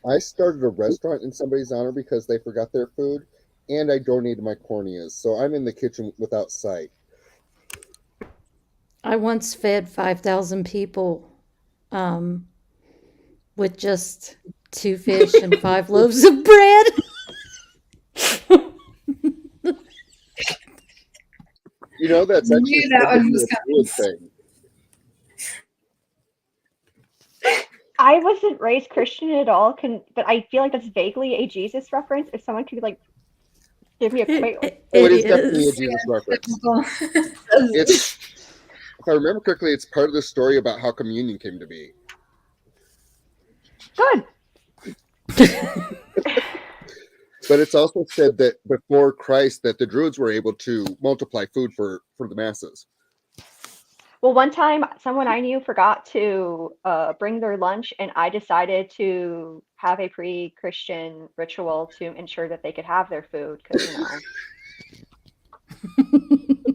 I started a restaurant in somebody's honor because they forgot their food, and I donated my corneas, so I'm in the kitchen without sight. I once fed 5,000 people with just 2 fish and 5 loaves of bread. You know, that's actually a good thing. I wasn't raised Christian at all, but I feel like that's vaguely a Jesus reference. If someone could give me a quick. It is definitely a Jesus reference. If I remember correctly, it's part of the story about how communion came to be. Good. But it's also said that before Christ, that the Druids were able to multiply food for the masses. Well, one time, someone I knew forgot to bring their lunch, and I decided to have a pre-Christian ritual to ensure that they could have their food, because, I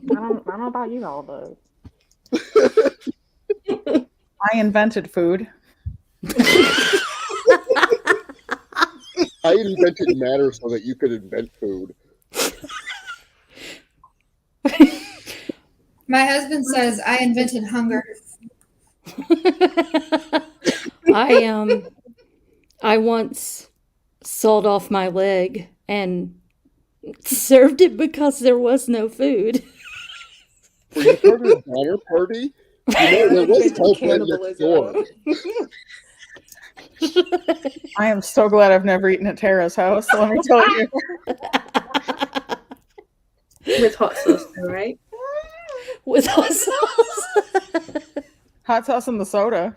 don't know about you all, but... I invented food. I invented matter so that you could invent food. My husband says I invented hunger. I once sawed off my leg and served it because there was no food. Were you part of a dinner party? You know, there was cannibalism next door. I am so glad I've never eaten at Tara's house, let me tell you. With hot sauce, right? With hot sauce. Hot sauce and the soda.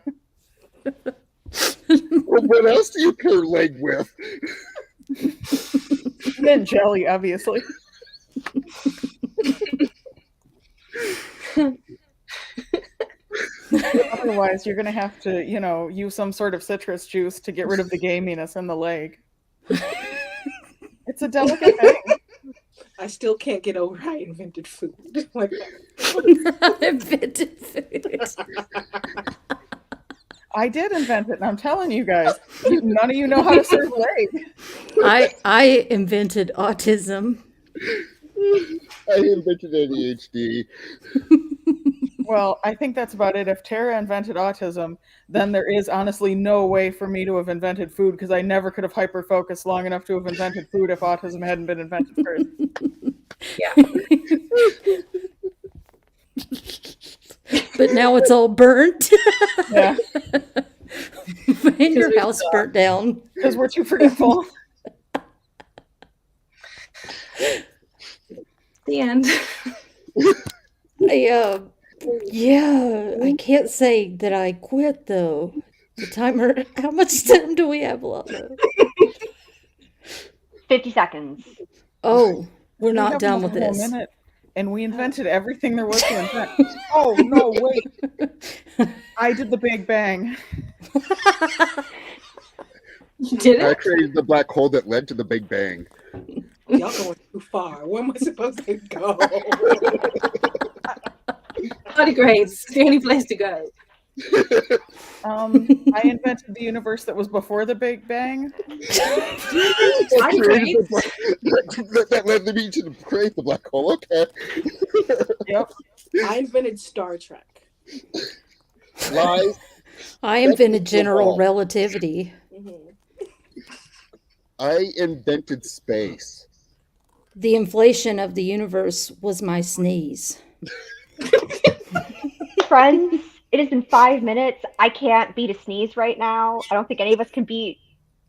Well, what else do you pair leg with? Mint jelly, obviously. Otherwise, you're going to have to, use some sort of citrus juice to get rid of the gaminess in the leg. It's a delicate thing. I still can't get over I invented food. Like that. Invented food. I did invent it, and I'm telling you guys, none of you know how to serve leg. I invented autism. I invented ADHD. Well, I think that's about it. If Tara invented autism, then there is honestly no way for me to have invented food, because I never could have hyper-focused long enough to have invented food if autism hadn't been invented first. Yeah. But now it's all burnt. Yeah. And your house burnt down. Because we're too forgetful. The end. I can't say that I quit though. The timer. How much time do we have left? 50 seconds. Oh, we're We not have done one with whole this. minute, and we invented everything there was to invent. Oh, no, wait. I did the Big Bang. You did I it? created the black hole that led to the Big Bang. Y'all going too far. Where am I supposed to go? Tardigrades. The only place to go. I invented the universe that was before the Big Bang. That led me to create the black hole. Okay. Yep. I invented Star Trek. Lies. I invented general relativity. I invented space. The inflation of the universe was my sneeze. Friends, it has been 5 minutes. I can't beat a sneeze right now. I don't think any of us can beat.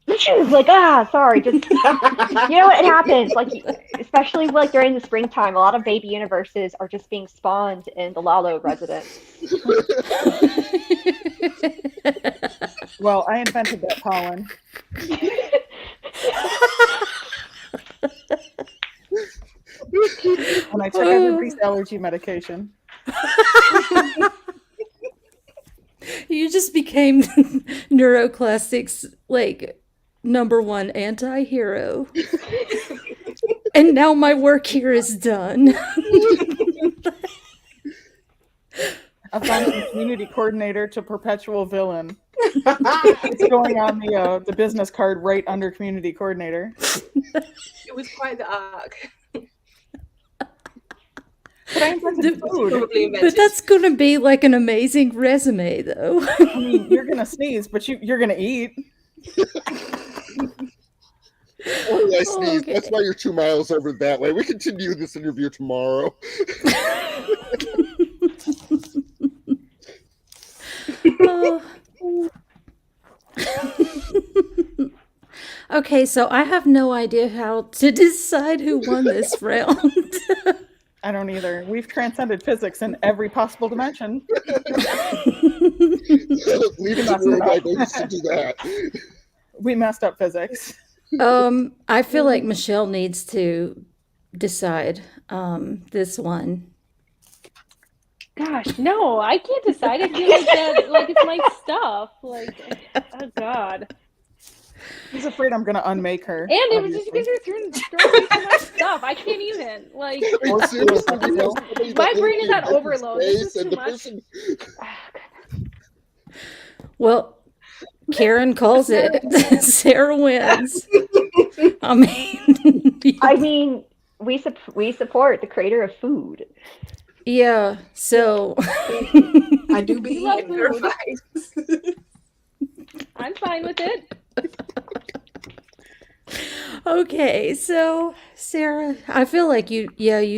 Like, sorry. Just you know what? It happens. Like, especially like during the springtime, a lot of baby universes are just being spawned in the Lalo residence. Well, I invented that pollen. And I took everybody's allergy medication. You just became NeuroClastic's #1 anti-hero. And now my work here is done. I've gone from community coordinator to perpetual villain. It's going on the business card right under community coordinator. It was quite the arc. But I invented food. But that's going to be like an amazing resume, though. I mean, you're going to sneeze, but you're going to eat. Oh, I sneezed. Okay. That's why you're 2 miles over that way. We continue this interview tomorrow. Okay, so I have no idea how to decide who won this round. I don't either. We've transcended physics in every possible dimension. We messed up physics. I feel like Michelle needs to decide this one. Gosh, no, I can't decide. I feel like that, like it's my stuff. Like, oh God. He's afraid I'm gonna unmake her. And it was just because you're throwing away so much stuff. I can't even. Like, my brain is on overload. This is too much. Well, Karen calls it. Sarah wins. I mean, we support the creator of food. Yeah, so I do be food. I'm fine with it. Okay, so Sarah, I feel like you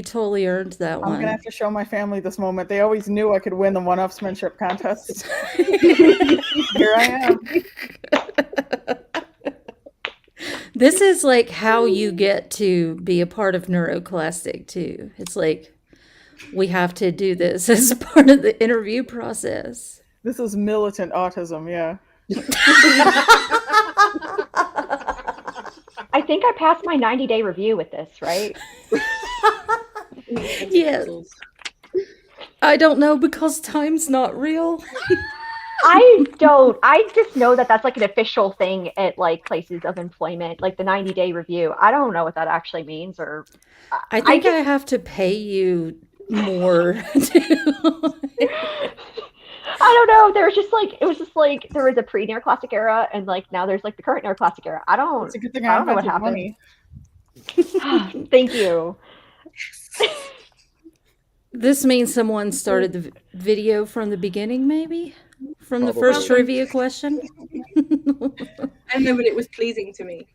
totally earned that one. I'm gonna have to show my family this moment. They always knew I could win the one-upsmanship contest. Here I am. This is like how you get to be a part of NeuroClastic too. It's like we have to do this as part of the interview process. This is militant autism, yeah. I think I passed my 90-day review with this, right? Yes. I don't know because time's not real. I don't. I just know that that's like an official thing at like places of employment, like the 90-day review. I don't know what that actually means, or I think I have to pay you more. I don't know. There was just like there was a pre-NeuroClastic era, and like now there's like the current NeuroClastic era. I don't. It's a good thing I don't know what invented happened. money. Thank you. This means someone started the video from the beginning, maybe? From the Probably. first trivia question? I know, but it was pleasing to me.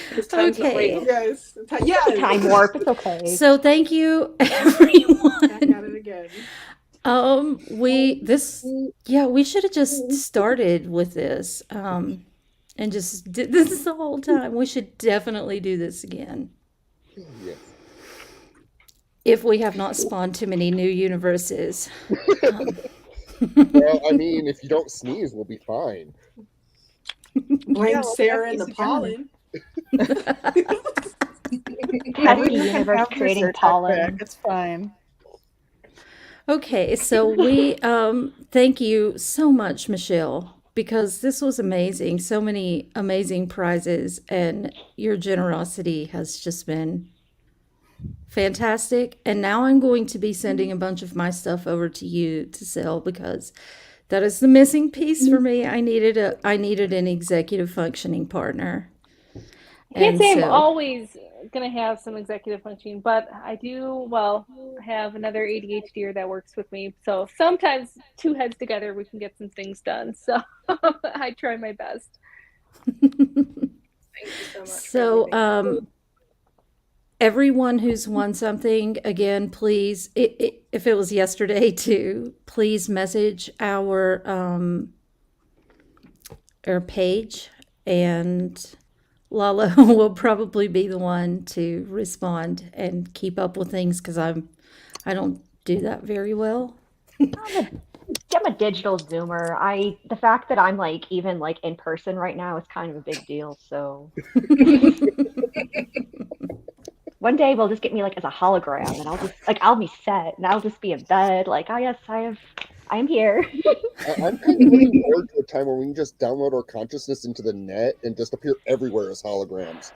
Because time's not Okay. real. Yes. Yes. Time warp. It's okay. So thank you, everyone. Back at it again. We should have just started with this, and just did this the whole time. We should definitely do this again. Yes. If we have not spawned too many new universes. Well, I mean, if you don't sneeze, we'll be fine. Blame Sarah and the pollen. Pesky universe creating pollen. It's fine. Okay, so we thank you so much, Michelle, because this was amazing. So many amazing prizes, and your generosity has just been fantastic. And now I'm going to be sending a bunch of my stuff over to you to sell because that is the missing piece for me. I needed an executive functioning partner. Can't And say I'm so- always gonna have some executive functioning, but I do have another ADHDer that works with me. So sometimes two heads together we can get some things done. So I try my best. Thank you so much. So, everyone who's won something, again, please, if it was yesterday too, please message our page, and Lala will probably be the one to respond and keep up with things because I don't do that very well. I'm a digital zoomer. The fact that I'm like even like in person right now is kind of a big deal. So one day we'll just get me like as a hologram, and I'll be set, and I'll just be in bed like, oh yes, I am here. I'm kind of looking forward to a time where we can just download our consciousness into the net and just appear everywhere as holograms.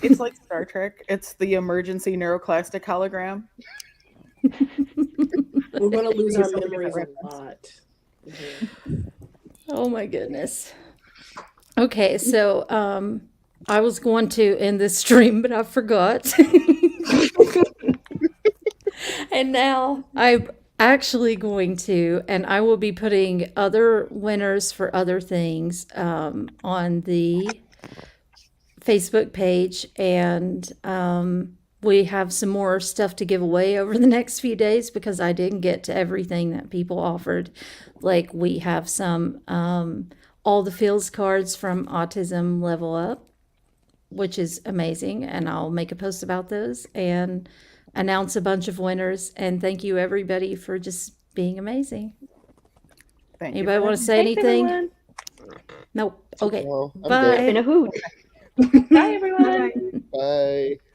It's like Star Trek. It's the emergency NeuroClastic hologram. We're going to lose our memories a lot. Oh my goodness. Okay, so I was going to end this stream, but I forgot. And now I'm actually going to, and I will be putting other winners for other things on the Facebook page, and we have some more stuff to give away over the next few days because I didn't get to everything that people offered. Like we have some all the fields cards from Autism Level Up, which is amazing, and I'll make a post about those and announce a bunch of winners. And thank you everybody for just being amazing. Anybody want to say anything? Everyone. Nope. Okay. No, I'm Bye. good. Been a hoot. Bye everyone. Bye.